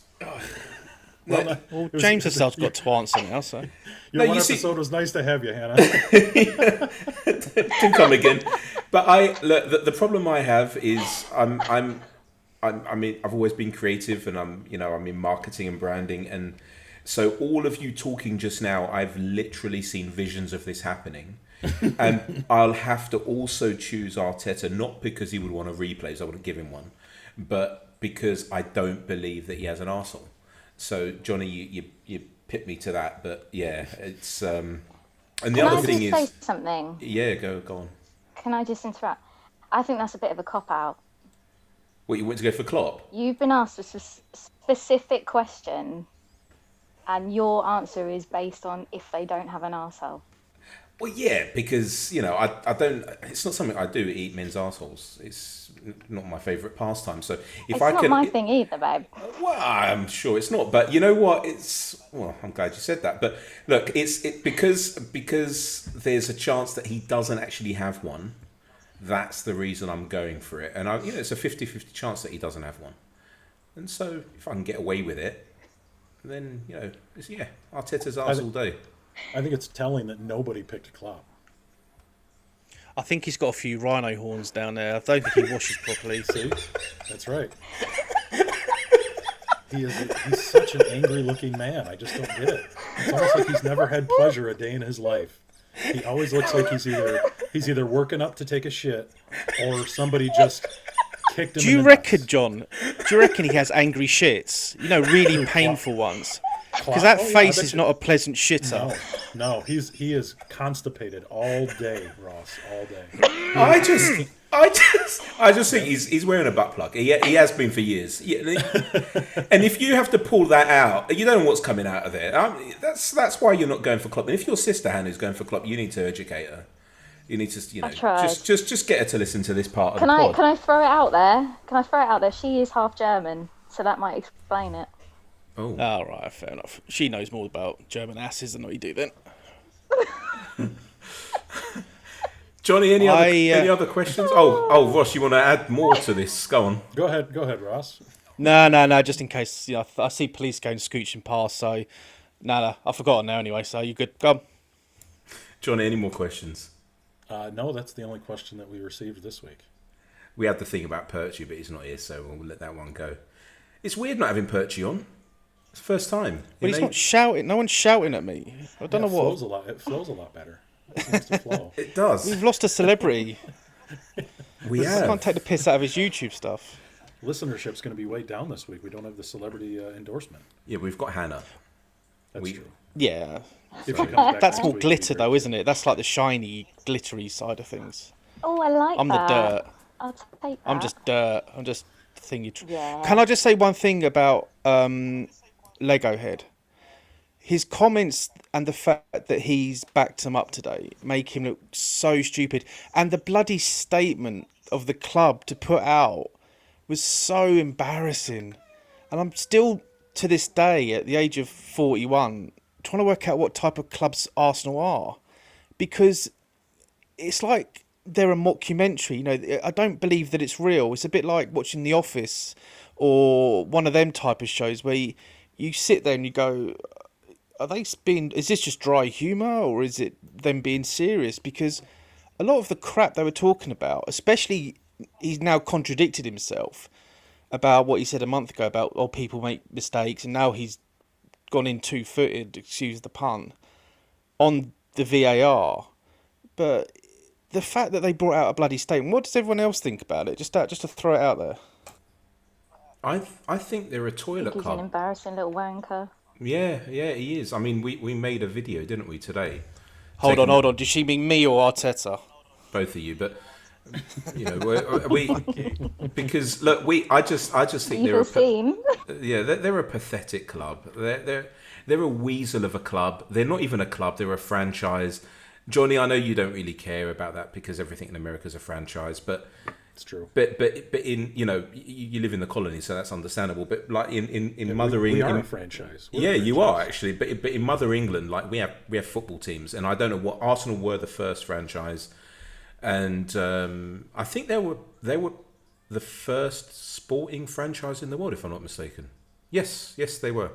Well, James herself's got to answer now, so. Your episode was nice to have you, Hannah. Do come again. But the problem I have is I mean, I've always been creative, and I'm in marketing and branding, and so all of you talking just now, I've literally seen visions of this happening. And I'll have to also choose Arteta, not because he would want a replay, so I wouldn't give him one, but because I don't believe that he has an arsehole. So Johnny, you pit me to that, but yeah, it's and the Can other I thing just is, say something? yeah, go on. Can I just interrupt? I think that's a bit of a cop out. What, you want to go for Klopp? You've been asked a specific question, and your answer is based on if they don't have an arsehole. Well, yeah, because I don't. It's not something I do. Eat men's arseholes. It's not my favourite pastime. So if It's not my thing either, babe. Well, I'm sure it's not. But you know what? I'm glad you said that. But look, because there's a chance that he doesn't actually have one. That's the reason I'm going for it. And it's a 50-50 chance that he doesn't have one. And so if I can get away with it, then Arteta's arse all day. I think it's telling that nobody picked Klopp. I think he's got a few rhino horns down there. I don't think he washes properly. See, that's right. He's such an angry-looking man. I just don't get it. It's almost like he's never had pleasure a day in his life. He always looks like he's either working up to take a shit or somebody just kicked him. Do you in the reckon, nuts. John? Do you reckon he has angry shits? You know, really painful ones. Because that Oh, yeah, I face bet is you- not a pleasant shitter. No, he is constipated all day, Ross, all day. I just think he's wearing a butt plug. He has been for years. Yeah, and if you have to pull that out, you don't know what's coming out of there. That's why you're not going for Klopp. And if your sister Hannah is going for Klopp, you need to educate her. You need to, I've tried. just get her to listen to this part of Can the I pod. can I throw it out there? Can I throw it out there? She is half German, so that might explain it. Oh, All right, fair enough. She knows more about German asses than we do then. Johnny, any other questions? Oh, Ross, you want to add more to this? Go on. Go ahead, Ross. No, just in case, you know, I see police going scooching past, so... No, I've forgotten now anyway, so you good? Go on. Johnny, any more questions? No, that's the only question that we received this week. We had the thing about Perchy, but he's not here, so we'll let that one go. It's weird not having Perchy on. It's the first time. But he's not shouting. No one's shouting at me. I don't know what. It flows a lot better. It seems to flow. It does. We've lost a celebrity. We I have. can't take the piss out of his YouTube stuff. Listenership's going to be way down this week. We don't have the celebrity endorsement. Yeah, we've got Hannah. That's true. Yeah. If she comes back That's next more week, glitter, it'd be great. though, isn't it? That's like the shiny, glittery side of things. Oh, I like I'm the that. dirt. I'll take that. I'm just dirt. I'm just thingy. Yeah. Can I just say one thing about Lego Head? His comments and the fact that he's backed him up today make him look so stupid. And the bloody statement of the club to put out was so embarrassing. And I'm still, to this day, at the age of 41, trying to work out what type of clubs Arsenal are. Because it's like they're a mockumentary. You know, I don't believe that it's real. It's a bit like watching The Office or one of them type of shows where you sit there and you go, is this just dry humour or is it them being serious? Because a lot of the crap they were talking about, especially he's now contradicted himself about what he said a month ago about people make mistakes, and now he's gone in 2-footed, excuse the pun, on the VAR. But the fact that they brought out a bloody statement, what does everyone else think about it? Just to throw it out there. I think they're a toilet He's an club. embarrassing little wanker. Yeah, he is. I mean, we made a video, didn't we, today? Hold on. Did she mean me or Arteta? Both of you, but you know, we because look, I just think Evil scene. they're a pathetic club. They're a weasel of a club. They're not even a club. They're a franchise. Johnny, I know you don't really care about that because everything in America is a franchise, but It's true. But in you live in the colony, so that's understandable. But like in Mother we England, are a franchise. We're a yeah, you are franchise. actually. But in Mother England, like we have football teams, and I don't know what Arsenal were the first franchise, and I think they were the first sporting franchise in the world, if I'm not mistaken. Yes, they were.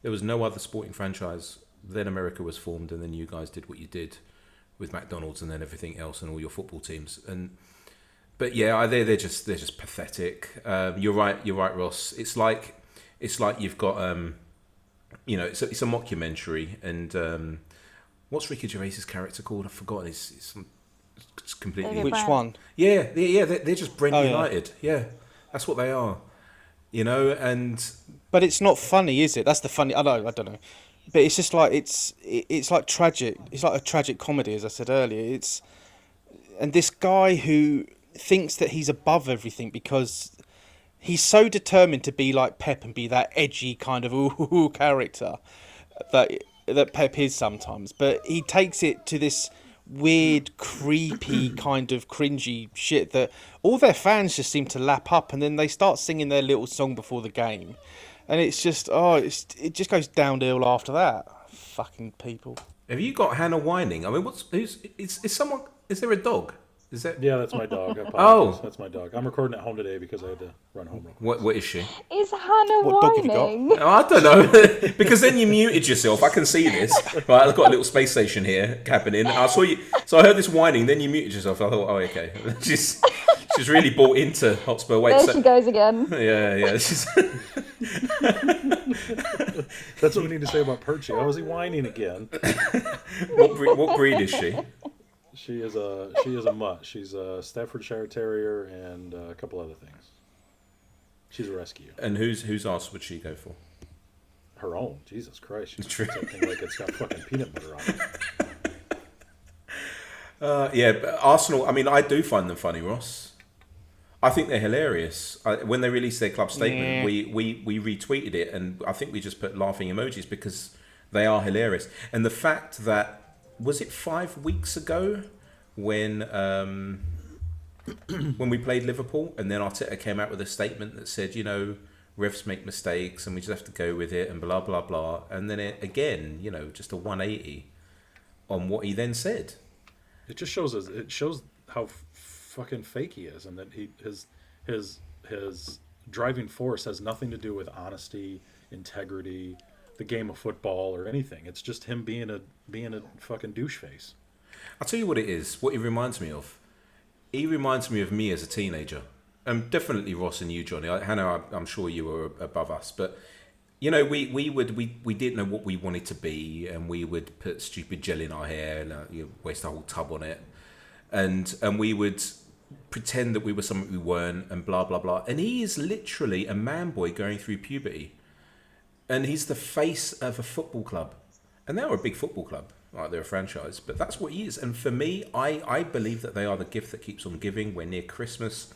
There was no other sporting franchise. Then America was formed, and then you guys did what you did with McDonald's, and then everything else, and all your football teams. But yeah, they're just pathetic. You're right, Ross. It's like you've got it's a mockumentary, and what's Ricky Gervais's character called? I've forgotten. It's completely. David Which Brand. one? Yeah, they're just Brent Oh, yeah. United. Yeah, that's what they are. You know, and But it's not funny, is it? That's the funny. I don't know. But it's just like it's like tragic. It's like a tragic comedy, as I said earlier. And this guy who thinks that he's above everything because he's so determined to be like Pep and be that edgy kind of ooh character that Pep is sometimes. But he takes it to this weird, creepy kind of cringy shit that all their fans just seem to lap up, and then they start singing their little song before the game. And it's just, it just goes downhill after that. Fucking people. have you got Hannah whining? I mean, is there a dog? Is that? Yeah, that's my dog. I apologize. Oh. That's my dog. I'm recording at home today because I had to run home real quick. What is she? Is Hannah What dog have you got? whining? Oh, I don't know. Because then you muted yourself. I can see this. Right, I've got a little space station here happening. I saw you. So I heard this whining. Then you muted yourself. I thought, oh, okay. She's really bought into Hotspur Way. There she goes again. Yeah. She's That's what we need to say about Perchy. Oh, is he whining again? what breed is she? She is a mutt. She's a Staffordshire Terrier and a couple other things. She's a rescue. And whose ass would she go for? Her own. Jesus Christ. She's True. something like it's got fucking peanut butter on it. Yeah, but Arsenal. I mean, I do find them funny, Ross. I think they're hilarious. When they released their club statement, we retweeted it, and I think we just put laughing emojis because they are hilarious. And the fact that, was it 5 weeks ago when we played Liverpool, and then Arteta came out with a statement that said, refs make mistakes and we just have to go with it and blah blah blah, and then again, just a 180 on what he then said. It just shows us. It shows how fucking fake he is, and that his driving force has nothing to do with honesty, integrity, the game of football, or anything. It's just him being a fucking douche face. I'll tell you what it is. What he reminds me of. He reminds me of me as a teenager. Definitely Ross and you, Johnny. Hannah, I'm sure you were above us, but we didn't know what we wanted to be, and we would put stupid gel in our hair and waste a whole tub on it, and we would pretend that we were something we weren't, and blah blah blah. And he is literally a man boy going through puberty, and he's the face of a football club, and they're a big football club. Like they're a franchise, but that's what he is. And for me, I believe that they are the gift that keeps on giving. We're near Christmas.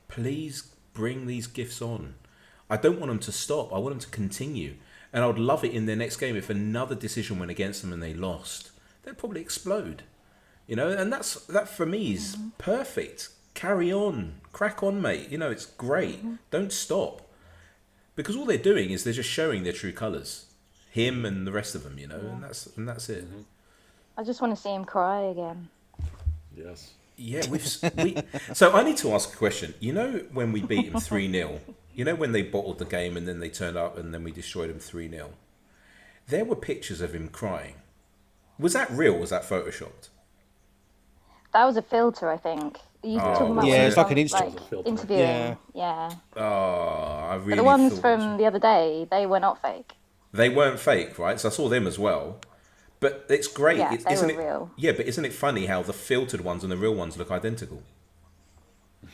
Please bring these gifts on. I don't want them to stop. I want them to continue. And I would love it in their next game if another decision went against them and they lost. They'd probably explode. And that for me is perfect. Carry on. Crack on, mate. It's great. Don't stop. Because all they're doing is they're just showing their true colours. Him and the rest of them, and that's it. I just want to see him cry again. Yes. Yeah, so I need to ask a question. When we beat him 3-0, when they bottled the game and then they turned up and then we destroyed him 3-0, there were pictures of him crying. Was that real or was that photoshopped? That was a filter, I think. You talking about it's like an interview. interviewing. Yeah. Oh, I really. But the ones from the other day, they were not fake. They weren't fake, right? So I saw them as well. But it's great, Yeah, they isn't were it? real. Yeah, but isn't it funny how the filtered ones and the real ones look identical?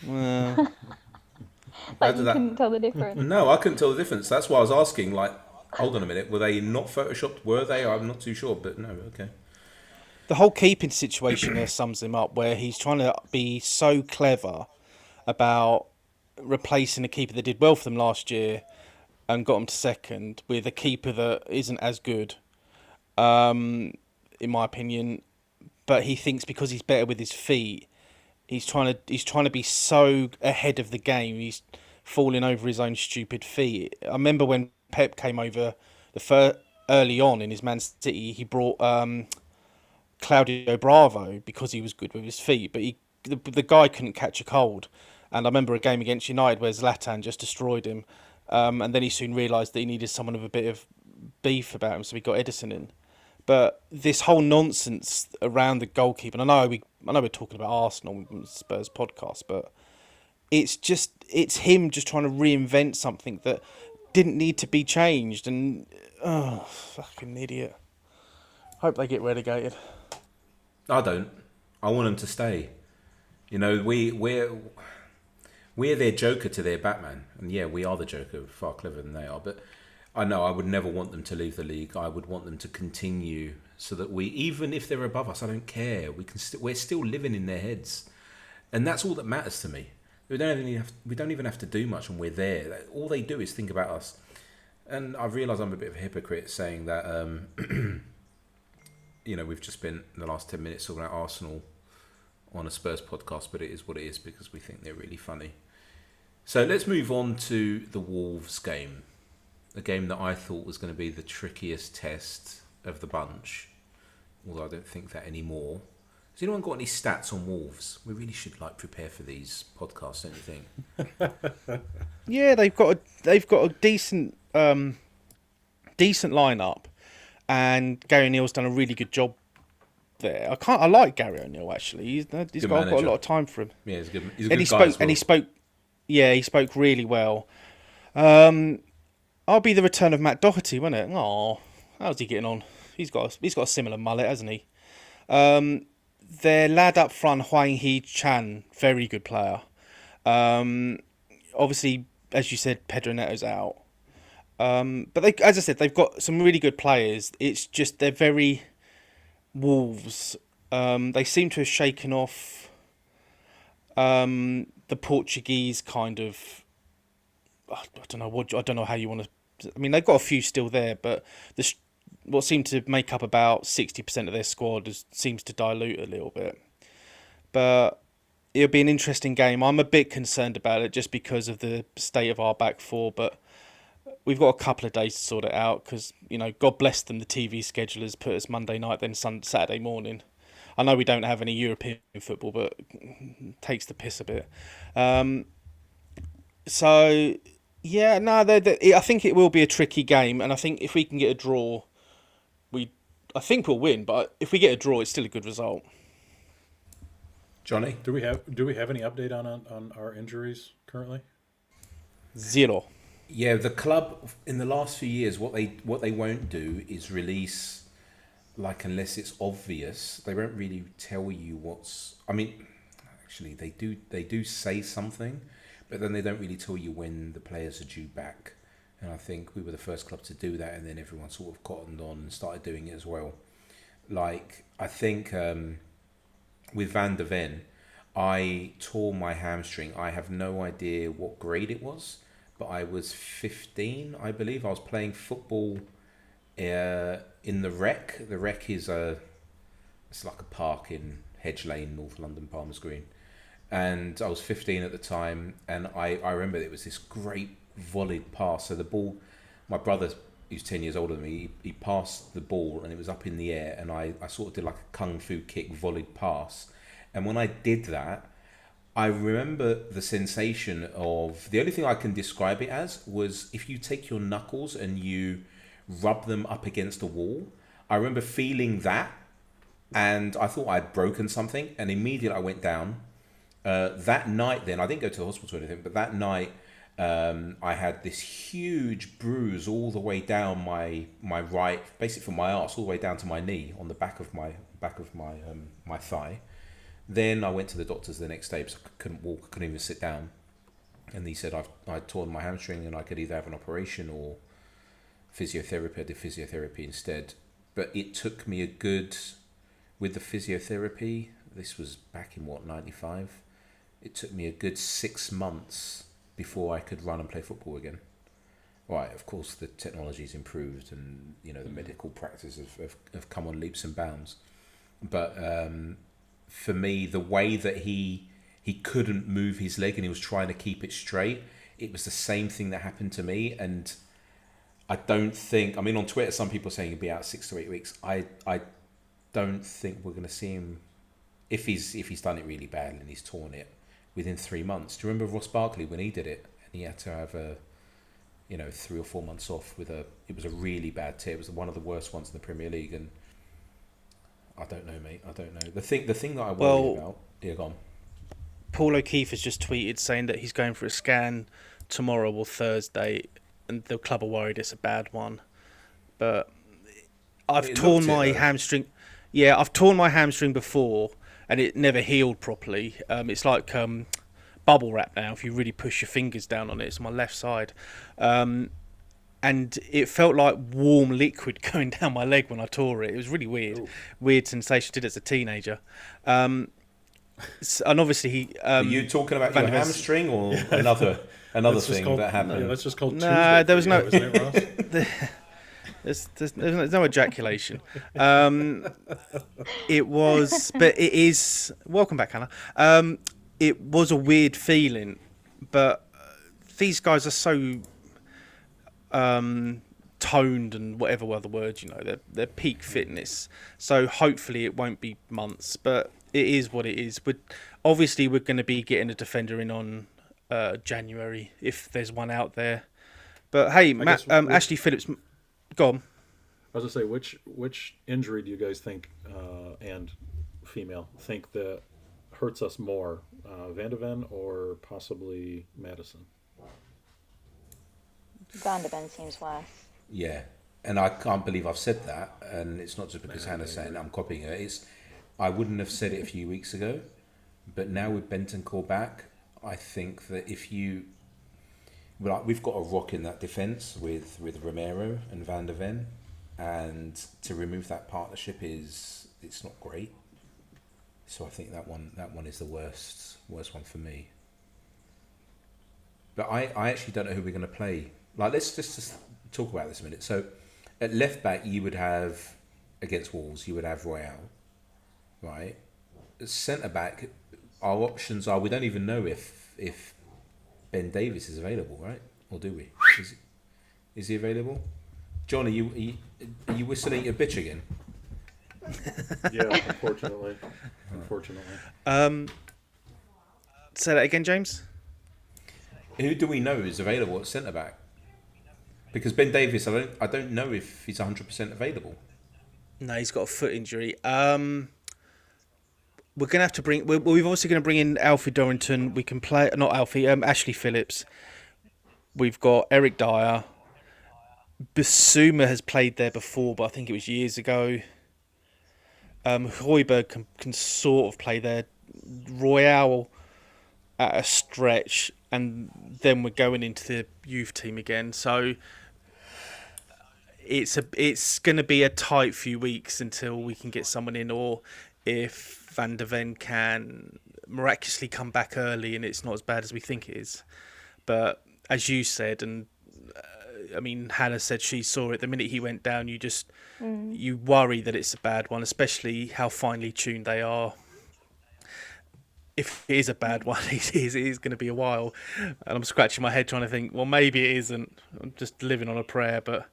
Like you couldn't tell the difference. No, I couldn't tell the difference. That's why I was asking, hold on a minute, were they not photoshopped? Were they? I'm not too sure, but no, okay. The whole keeping situation there sums him up, where he's trying to be so clever about replacing a keeper that did well for them last year and got them to second with a keeper that isn't as good, in my opinion. But he thinks because he's better with his feet, he's trying to be so ahead of the game. He's falling over his own stupid feet. I remember when Pep came over early on in his Man City, he brought Claudio Bravo because he was good with his feet, but the guy couldn't catch a cold. And I remember a game against United where Zlatan just destroyed him, and then he soon realised that he needed someone with a bit of beef about him, so he got Edison in. But this whole nonsense around the goalkeeper, and I know we're talking about Arsenal and Spurs podcast, but it's him just trying to reinvent something that didn't need to be changed, and fucking idiot. Hope they get relegated. I don't. I want them to stay. We're their Joker to their Batman. And yeah, we are the Joker, far cleverer than they are. But I know I would never want them to leave the league. I would want them to continue so that even if they're above us, I don't care. We're still living in their heads. And that's all that matters to me. We don't even have to do much and we're there. All they do is think about us. And I realise I'm a bit of a hypocrite saying that, we've just spent the last 10 minutes talking about Arsenal on a Spurs podcast, but it is what it is because we think they're really funny. So let's move on to the Wolves game. A game that I thought was going to be the trickiest test of the bunch, although I don't think that anymore. Has anyone got any stats on Wolves? We really should prepare for these podcasts, don't you think? Yeah, they've got a decent lineup, and Gary O'Neill's done a really good job there. I like Gary O'Neill actually. I've got a lot of time for him. Yeah, he's a good And guy as well. he spoke really well. I'll be the return of Matt Doherty, won't it? Oh, how's he getting on? He's got a similar mullet, hasn't he? Their lad up front, Huang Hee Chan, very good player. Obviously, as you said, Pedro Neto's out. But as I said, they've got some really good players. It's just they're very Wolves. They seem to have shaken off the Portuguese kind of. I don't know how you want to. I mean, they've got a few still there, but what seemed to make up about 60% of their squad seems to dilute a little bit. But it'll be an interesting game. I'm a bit concerned about it just because of the state of our back four, but we've got a couple of days to sort it out because, God bless them, the TV schedulers put us Monday night, then Saturday morning. I know we don't have any European football, but it takes the piss a bit. I think it will be a tricky game, and I think if we can get a draw, I think we'll win. But if we get a draw, it's still a good result. Johnny, Do we have any update on our injuries currently? 0. yeah, the club in the last few years, what they won't do is release, unless it's obvious, they won't really tell you what's. I mean, actually, they do say something, but then they don't really tell you when the players are due back. And I think we were the first club to do that, and then everyone sort of cottoned on and started doing it as well. I think with Van der Ven, I tore my hamstring. I have no idea what grade it was, but I was 15, I believe. I was playing football in the Rec. The Rec is it's like a park in Hedge Lane, North London, Palmer's Green. And I was 15 at the time, and I remember it was this great volleyed pass. So the ball, my brother, who's 10 years older than me, he passed the ball and it was up in the air, and I sort of did like a kung fu kick volleyed pass. And when I did that, I remember the sensation of, the only thing I can describe it as was if you take your knuckles and you rub them up against a wall. I remember feeling that, and I thought I'd broken something, and immediately I went down. That night then, I didn't go to the hospital or anything, but that night I had this huge bruise all the way down my right, basically from my arse all the way down to my knee on the back of my my thigh. Then I went to the doctors the next day because I couldn't walk, I couldn't even sit down, and he said I'd torn my hamstring and I could either have an operation or physiotherapy. I did physiotherapy instead, but it took me with the physiotherapy, this was back in 95, it took me a good 6 months before I could run and play football again. Right, of course the technology's improved and the medical practices have come on leaps and bounds, but for me, the way that he couldn't move his leg and he was trying to keep it straight, it was the same thing that happened to me. And I don't think, on Twitter some people are saying he'll be out 6 to 8 weeks. I don't think we're going to see him, if he's done it really bad and he's torn it, within 3 months. Do you remember Ross Barkley when he did it and he had to have 3 or 4 months off it was a really bad tear. It was one of the worst ones in the Premier League, and I don't know, mate. I don't know. The thing that I worry about. Yeah, go on. Paul O'Keefe has just tweeted saying that he's going for a scan tomorrow or Thursday, and the club are worried it's a bad one. But I've torn my hamstring. Yeah, I've torn my hamstring before, and it never healed properly. It's like bubble wrap now. If you really push your fingers down on it, it's on my left side. And it felt like warm liquid going down my leg when I tore it. It was really weird. Ooh. Weird sensation. Did it as a teenager. And obviously he... Are you talking about your hamstring or another thing that happened? Yeah, that's just called Tuesday. No, there was no... Isn't it, Ross? There's no ejaculation. It was... But it is... Welcome back, Hannah. It was a weird feeling, but these guys are so... toned and whatever other words, they're peak fitness, so hopefully it won't be months, but it is what it is. But obviously, we're going to be getting a defender in on January if there's one out there. But hey, Matt, Ashley Phillips, go on. I was gonna say, which injury do you guys think, and female, think that hurts us more, Van de Ven or possibly Madison? Van de Ven seems worse. Yeah, and I can't believe I've said that, and it's not just because Hannah's saying it, I'm copying her. I wouldn't have said it a few weeks ago, but now with Bentancur back, I think that we've got a rock in that defence with Romero and Van de Ven, and to remove that partnership it's not great. So I think that one is the worst one for me. But I actually don't know who we're going to play. Like, let's just talk about this a minute. So at left back, you would have, against Wolves, you would have Royale, right? At centre back, our options are, we don't even know if Ben Davies is available, right? Or do we? Is he available? John, are you whistling your bitch again? Yeah, unfortunately. Say that again, James. Who do we know is available at centre back? Because Ben Davies, I don't know if he's 100% available. No, he's got a foot injury. We're gonna have to bring. We're also going to bring in Alfie Dorrington. We can play not Alfie. Ashley Phillips. We've got Eric Dyer. Basuma has played there before, but I think it was years ago. Højbjerg can sort of play there. Royale at a stretch, and then we're going into the youth team again. So it's going to be a tight few weeks until we can get someone in, or if Van de Ven can miraculously come back early and it's not as bad as we think it is. But as you said, and I mean, Hannah said she saw it the minute he went down. You worry that it's a bad one, especially how finely tuned they are. If it is a bad one, it is going to be a while. And I'm scratching my head trying to think, well, maybe it isn't. I'm just living on a prayer, but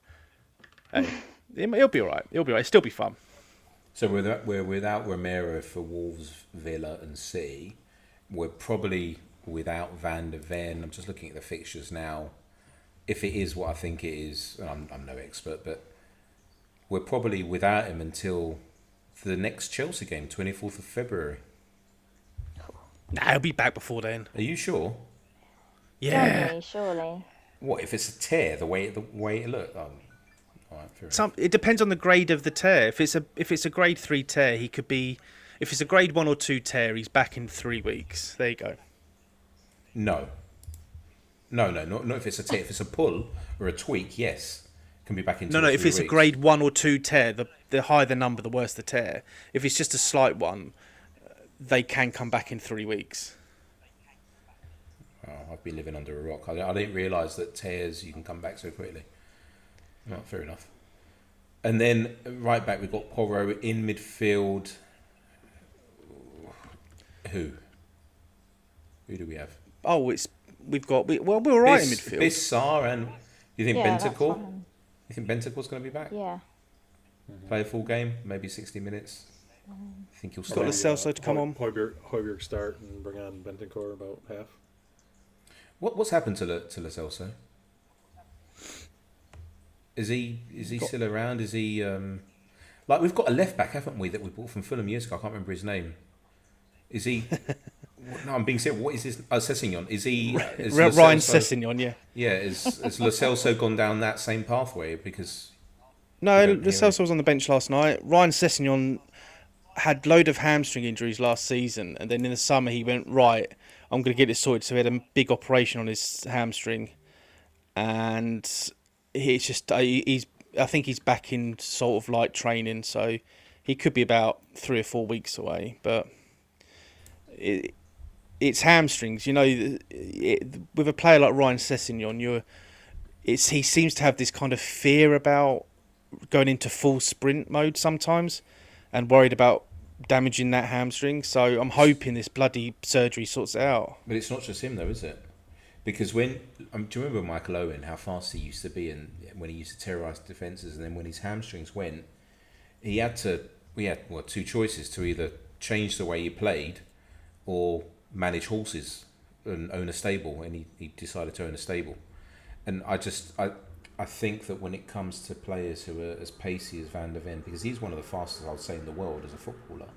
hey, it'll be all right. It'll be all right. It'll still be fun. So we're without Romero for Wolves, Villa and City. We're probably without Van de Ven. I'm just looking at the fixtures now. If it is what I think it is, and I'm no expert, but we're probably without him until the next Chelsea game, 24th of February. Nah, he'll be back before then. Are you sure? Yeah. January, surely. What if it's a tear? The way it looked. All right, fair enough. It depends on the grade of the tear. If it's a grade 3 tear, he could be. If it's a grade 1 or 2 tear, he's back in 3 weeks. There you go. No, not if it's a tear. If it's a pull or a tweak, yes, can be back in. No. If it's a grade 1 or 2 tear, the higher the number, the worse the tear. If it's just a slight one, they can come back in 3 weeks. Oh, I've been living under a rock. I didn't realise that tears you can come back so quickly. Oh, fair enough. And then right back we've got Porro in midfield. Who do we have? Oh, we're all right in midfield. Bissar and you think Yeah, that's Bentancur? fine. You think Bentancur's going to be back? Yeah. Play a full game, maybe 60 minutes. I think he'll Got start. Lo Celso to come on. Højbjerg start and bring on Bentancur about half. What's happened to Lo Celso? Is he still around? Is he like we've got a left back, haven't we, that we bought from Fulham years ago? I can't remember his name. Is he? No, I'm being serious. What is his? Sessegnon. Is he? Ryan Sessegnon, yeah. Yeah. Has Lo Celso gone down that same pathway? Because No, Lo Celso was on the bench last night. Ryan Sessegnon had load of hamstring injuries last season, and then in the summer he went, right, I'm going to get this sorted. So he had a big operation on his hamstring, and I think he's back in sort of light training, so he could be about 3 or 4 weeks away. But it's hamstrings, with a player like Ryan Sessegnon, he seems to have this kind of fear about going into full sprint mode sometimes, and worried about damaging that hamstring. So I'm hoping this bloody surgery sorts it out. But it's not just him, though, is it? Because do you remember Michael Owen, how fast he used to be, and when he used to terrorise defences, and then when his hamstrings went, we had 2 choices: to either change the way he played or manage horses and own a stable, and he decided to own a stable. And I think that when it comes to players who are as pacey as Van der Ven, because he's one of the fastest, I would say, in the world as a footballer,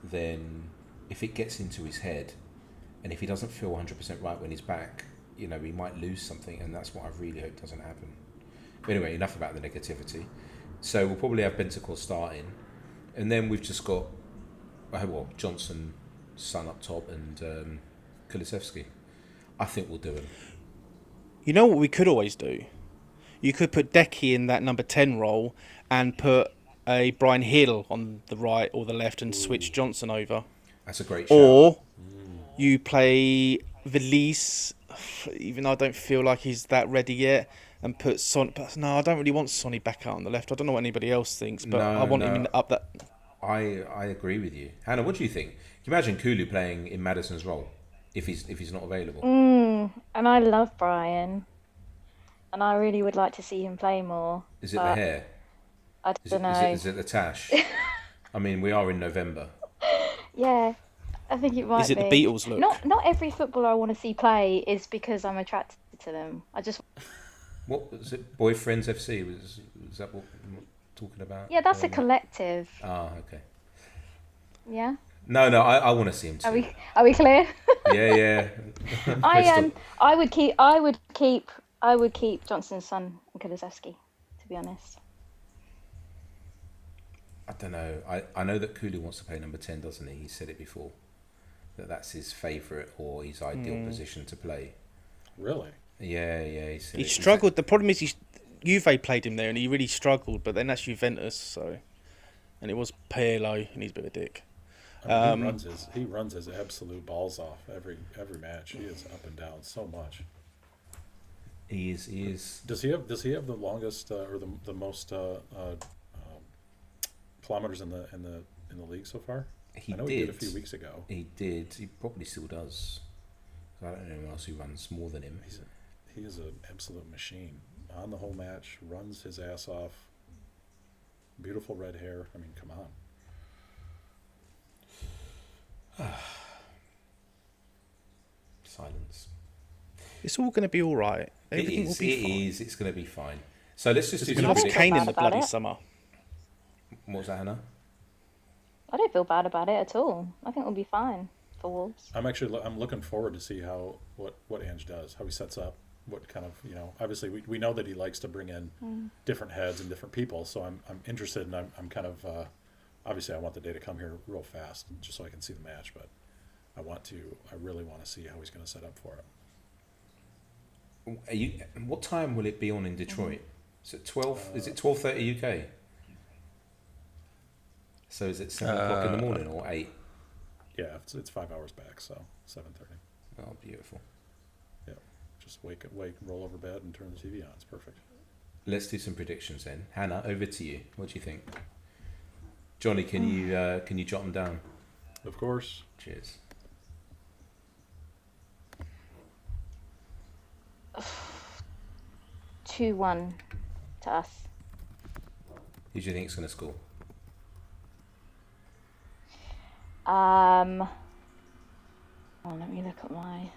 then if it gets into his head, and if he doesn't feel 100% right when he's back, he might lose something, and that's what I really hope doesn't happen. But anyway, enough about the negativity. So we'll probably have Bentancur starting, and then we've just got Johnson, Son up top, and Kulusevski. I think we'll do him. You know what we could always do? You could put Decky in that number 10 role and put a Brian Hill on the right or the left and switch Johnson over. That's a great shout. Or you play Valise, even though I don't feel like he's that ready yet, and put Son. No, I don't really want Sonny back out on the left. I don't know what anybody else thinks, but I want him up that. I agree with you, Hannah. What do you think? Can you imagine Kulu playing in Maddison's role if he's not available? And I love Brian, and I really would like to see him play more. Is it the hair? I don't know. Is it the tash? I mean, we are in November. Yeah, I think it might be. Is it the Beatles look? Not every footballer I want to see play is because I'm attracted to them. I just. What was it? Boyfriends FC? Was that what we're talking about? Yeah, that's a collective. Okay. Yeah. No, I want to see him too. Are we clear? Yeah. I would keep Johnson's Son and Kulusevski, to be honest. I don't know. I know that Kulu wants to play number 10, doesn't he? He said it before. That's his favourite or his ideal position to play. Really? Yeah. He struggled. The problem is Juve played him there and he really struggled, but then that's Juventus, so. And it was Pirlo and he's a bit of a dick. I mean, he runs his absolute balls off every match. He is up and down so much. He is. Does he have the longest or the most kilometers in the league so far? I know he did a few weeks ago. He did. He probably still does. I don't know anyone else who runs more than him. He is an absolute machine on the whole match. Runs his ass off. Beautiful red hair. I mean, come on. Silence. It's all going to be all right. Everything will be fine. It is. It's going to be fine. So let's just do We some lost predictions. Kane in the bloody it. summer. What was that, Hannah? I don't feel bad about it at all. I think we'll be fine for Wolves. I'm looking forward to see what Ange does, how he sets up, what kind of, obviously we know that he likes to bring in different heads and different people, so I'm interested, and I'm kind of obviously I want the day to come here real fast just so I can see the match, but I really want to see how he's going to set up for it. What time will it be on in Detroit? Is it 12? Is it 12:30 UK? So is it 7 o'clock in the morning or 8? Yeah, it's 5 hours back, so 7:30. Oh, beautiful. Yeah, just wake, roll over bed, and turn the TV on. It's perfect. Let's do some predictions then. Hannah, over to you. What do you think? Johnny, can you jot them down? Of course. Cheers. 2-1 to us. Who do you think is going to score? Let me look at my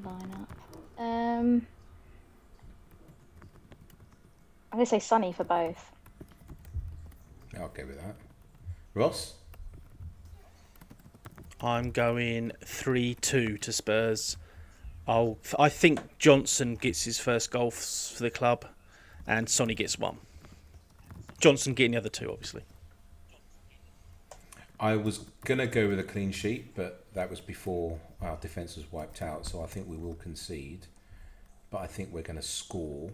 lineup. I'm going to say Sonny for both. I'll go with that. Ross? I'm going 3-2 to Spurs. I think Johnson gets his first goal for the club and Sonny gets one. Johnson getting the other two, obviously. I was going to go with a clean sheet, but that was before our defence was wiped out, so I think we will concede. But I think we're going to score,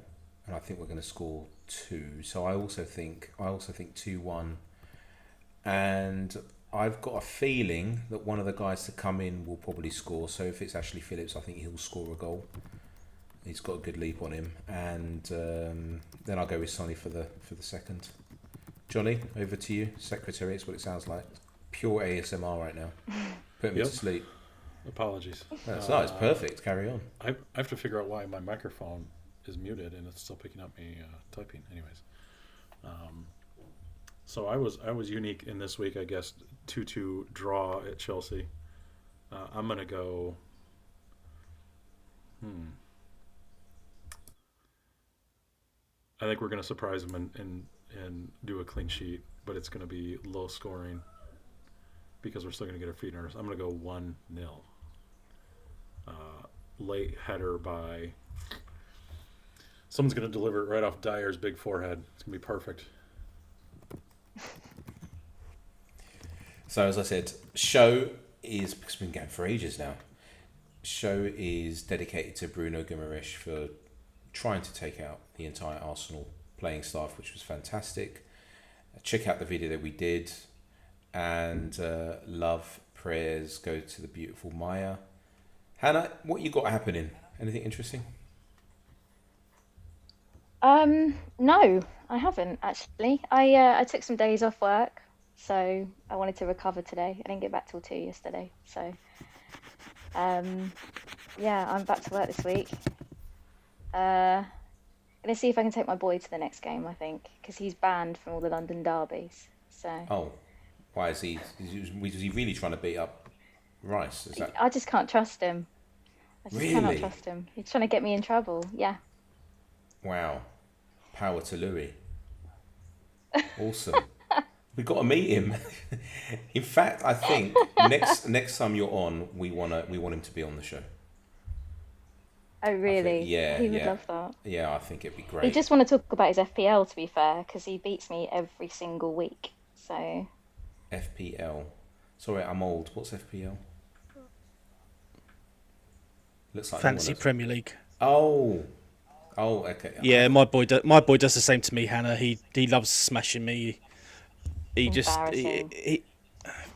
and I think we're going to score 2. So I also think 2-1. And I've got a feeling that one of the guys to come in will probably score. So if it's Ashley Phillips, I think he'll score a goal. He's got a good leap on him, and then I'll go with Sonny for the second. Johnny, over to you. Secretary, it's what it sounds like. Pure ASMR right now. Put me to sleep. Apologies. That's nice. Perfect. Carry on. I have to figure out why my microphone is muted and it's still picking up me typing. Anyways, So I was unique in this week, I guess. 2-2 draw at Chelsea. I'm gonna go. I think we're gonna surprise them and do a clean sheet, but it's gonna be low scoring because we're still gonna get our feet under us. I'm gonna go 1-0. Late header by. Someone's gonna deliver it right off Dyer's big forehead. It's gonna be perfect. So as I said, show is, because we've been going for ages now, show is dedicated to Bruno Guimaraes for trying to take out the entire Arsenal playing staff, which was fantastic. Check out the video that we did, and love, prayers go to the beautiful Maya. Hannah, what you got happening? Anything interesting? No, I haven't actually. I took some days off work, so I wanted to recover today. I didn't get back till 2 yesterday, so yeah, I'm back to work this week. Gonna see if I can take my boy to the next game, I think, because he's banned from all the London derbies. So Oh, why is he really trying to beat up Rice? Is that I just can't trust him. I just cannot Really? trust him. He's trying to get me in trouble. Yeah. wow? Power to Louis. Awesome. We got to meet him. In fact, I think next time you're on, we want him to be on the show. Oh, really? yeah, He would yeah. love that. Yeah, I think it'd be great. He just want to talk about his FPL, to be fair, because he beats me every single week. So FPL. Sorry, I'm old. What's FPL? Looks like Fantasy no one knows. Premier League. Oh, okay. Yeah, my boy does the same to me, Hannah. He loves smashing me. He just Embarrassing. he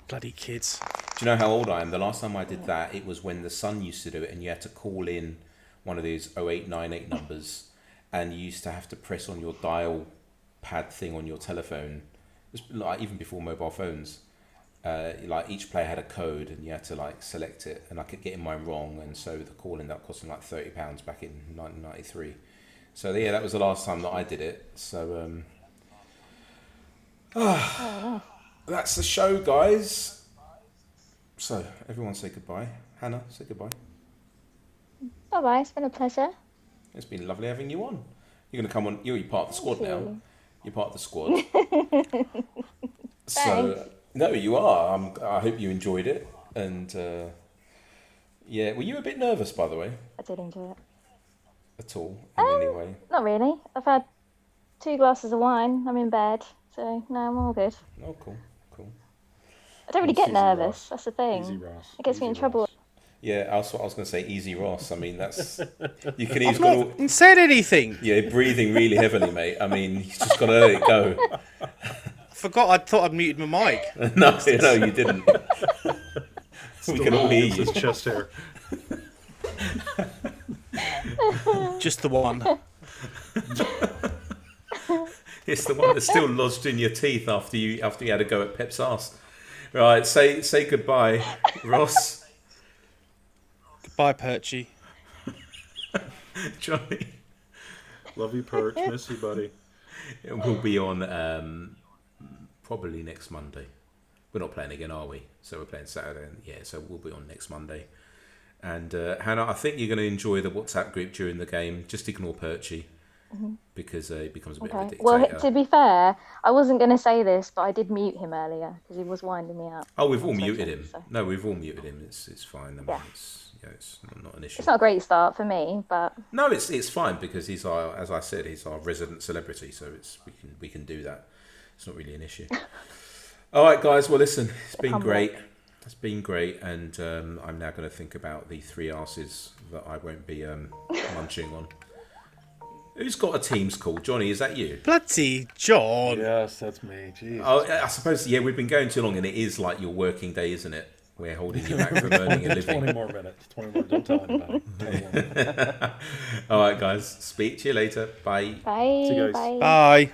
bloody kids. Do you know how old I am? The last time I did that, it was when the Sun used to do it, and you had to call in one of these 0898 numbers, and you used to have to press on your dial pad thing on your telephone. It was like even before mobile phones. Like each player had a code, and you had to like select it, and I kept getting mine wrong, and so the call ended up costing like £30 back in 1993. So yeah, that was the last time that I did it. So that's the show, guys. So everyone say goodbye. Hannah, say goodbye. bye bye. It's been a pleasure. It's been lovely having you on. You're going to come on. You're part of the squad now. you. You're part of the squad. So Thanks. no, you are. I hope you enjoyed it. And yeah, were you a bit nervous, by the way, I did enjoy it. at all in any way? Not really. I've had 2 glasses of wine. I'm in bed, so no, I'm all good. Oh, cool. I don't really It's get easy, nervous. Ross. That's the thing. Easy Ross. It gets me in Easy trouble. Ross. Yeah, I was going to say easy Ross. I mean, that's you can. I've He's got all, not said anything. yeah, breathing really heavily, mate. I mean, he's just got to let it go. I thought I'd muted my mic. No, you didn't. We can all hear It's you. his chest hair. Just the one. It's the one that's still lodged in your teeth after you had a go at Pep's ass. Right, say goodbye, Ross, Goodbye, Perchy. Johnny. Love you, Perch. Miss you, buddy. We'll be on probably next Monday. We're not playing again, are we? So we're playing Saturday. Yeah, so we'll be on next Monday. And Hannah, I think you're going to enjoy the WhatsApp group during the game. Just ignore Perchy because he becomes a bit of a Okay. dictator. Well, to be fair, I wasn't going to say this, but I did mute him earlier because he was winding me up. Oh, we've all on muted social, him. so. No, we've all muted him. It's fine. I mean, Yeah. it's not an issue. It's not a great start for me, but No, it's fine because he's our, as I said, he's our resident celebrity, so we can do that. It's not really an issue. All right, guys. Well, listen, it's been Humble. great. It's been great, and I'm now going to think about the 3 arses that I won't be munching on. Who's got a Teams call? Johnny, is that you? Bloody John. Yes, that's me. Jeez. Oh, I suppose. Yeah, we've been going too long, and it is like your working day, isn't it? We're holding you back from earning a 20 living. more minutes. 20 more. Don't tell anybody. 20 more minutes. All right, guys. Speak to you later. Bye. bye. you guys. Bye. Bye.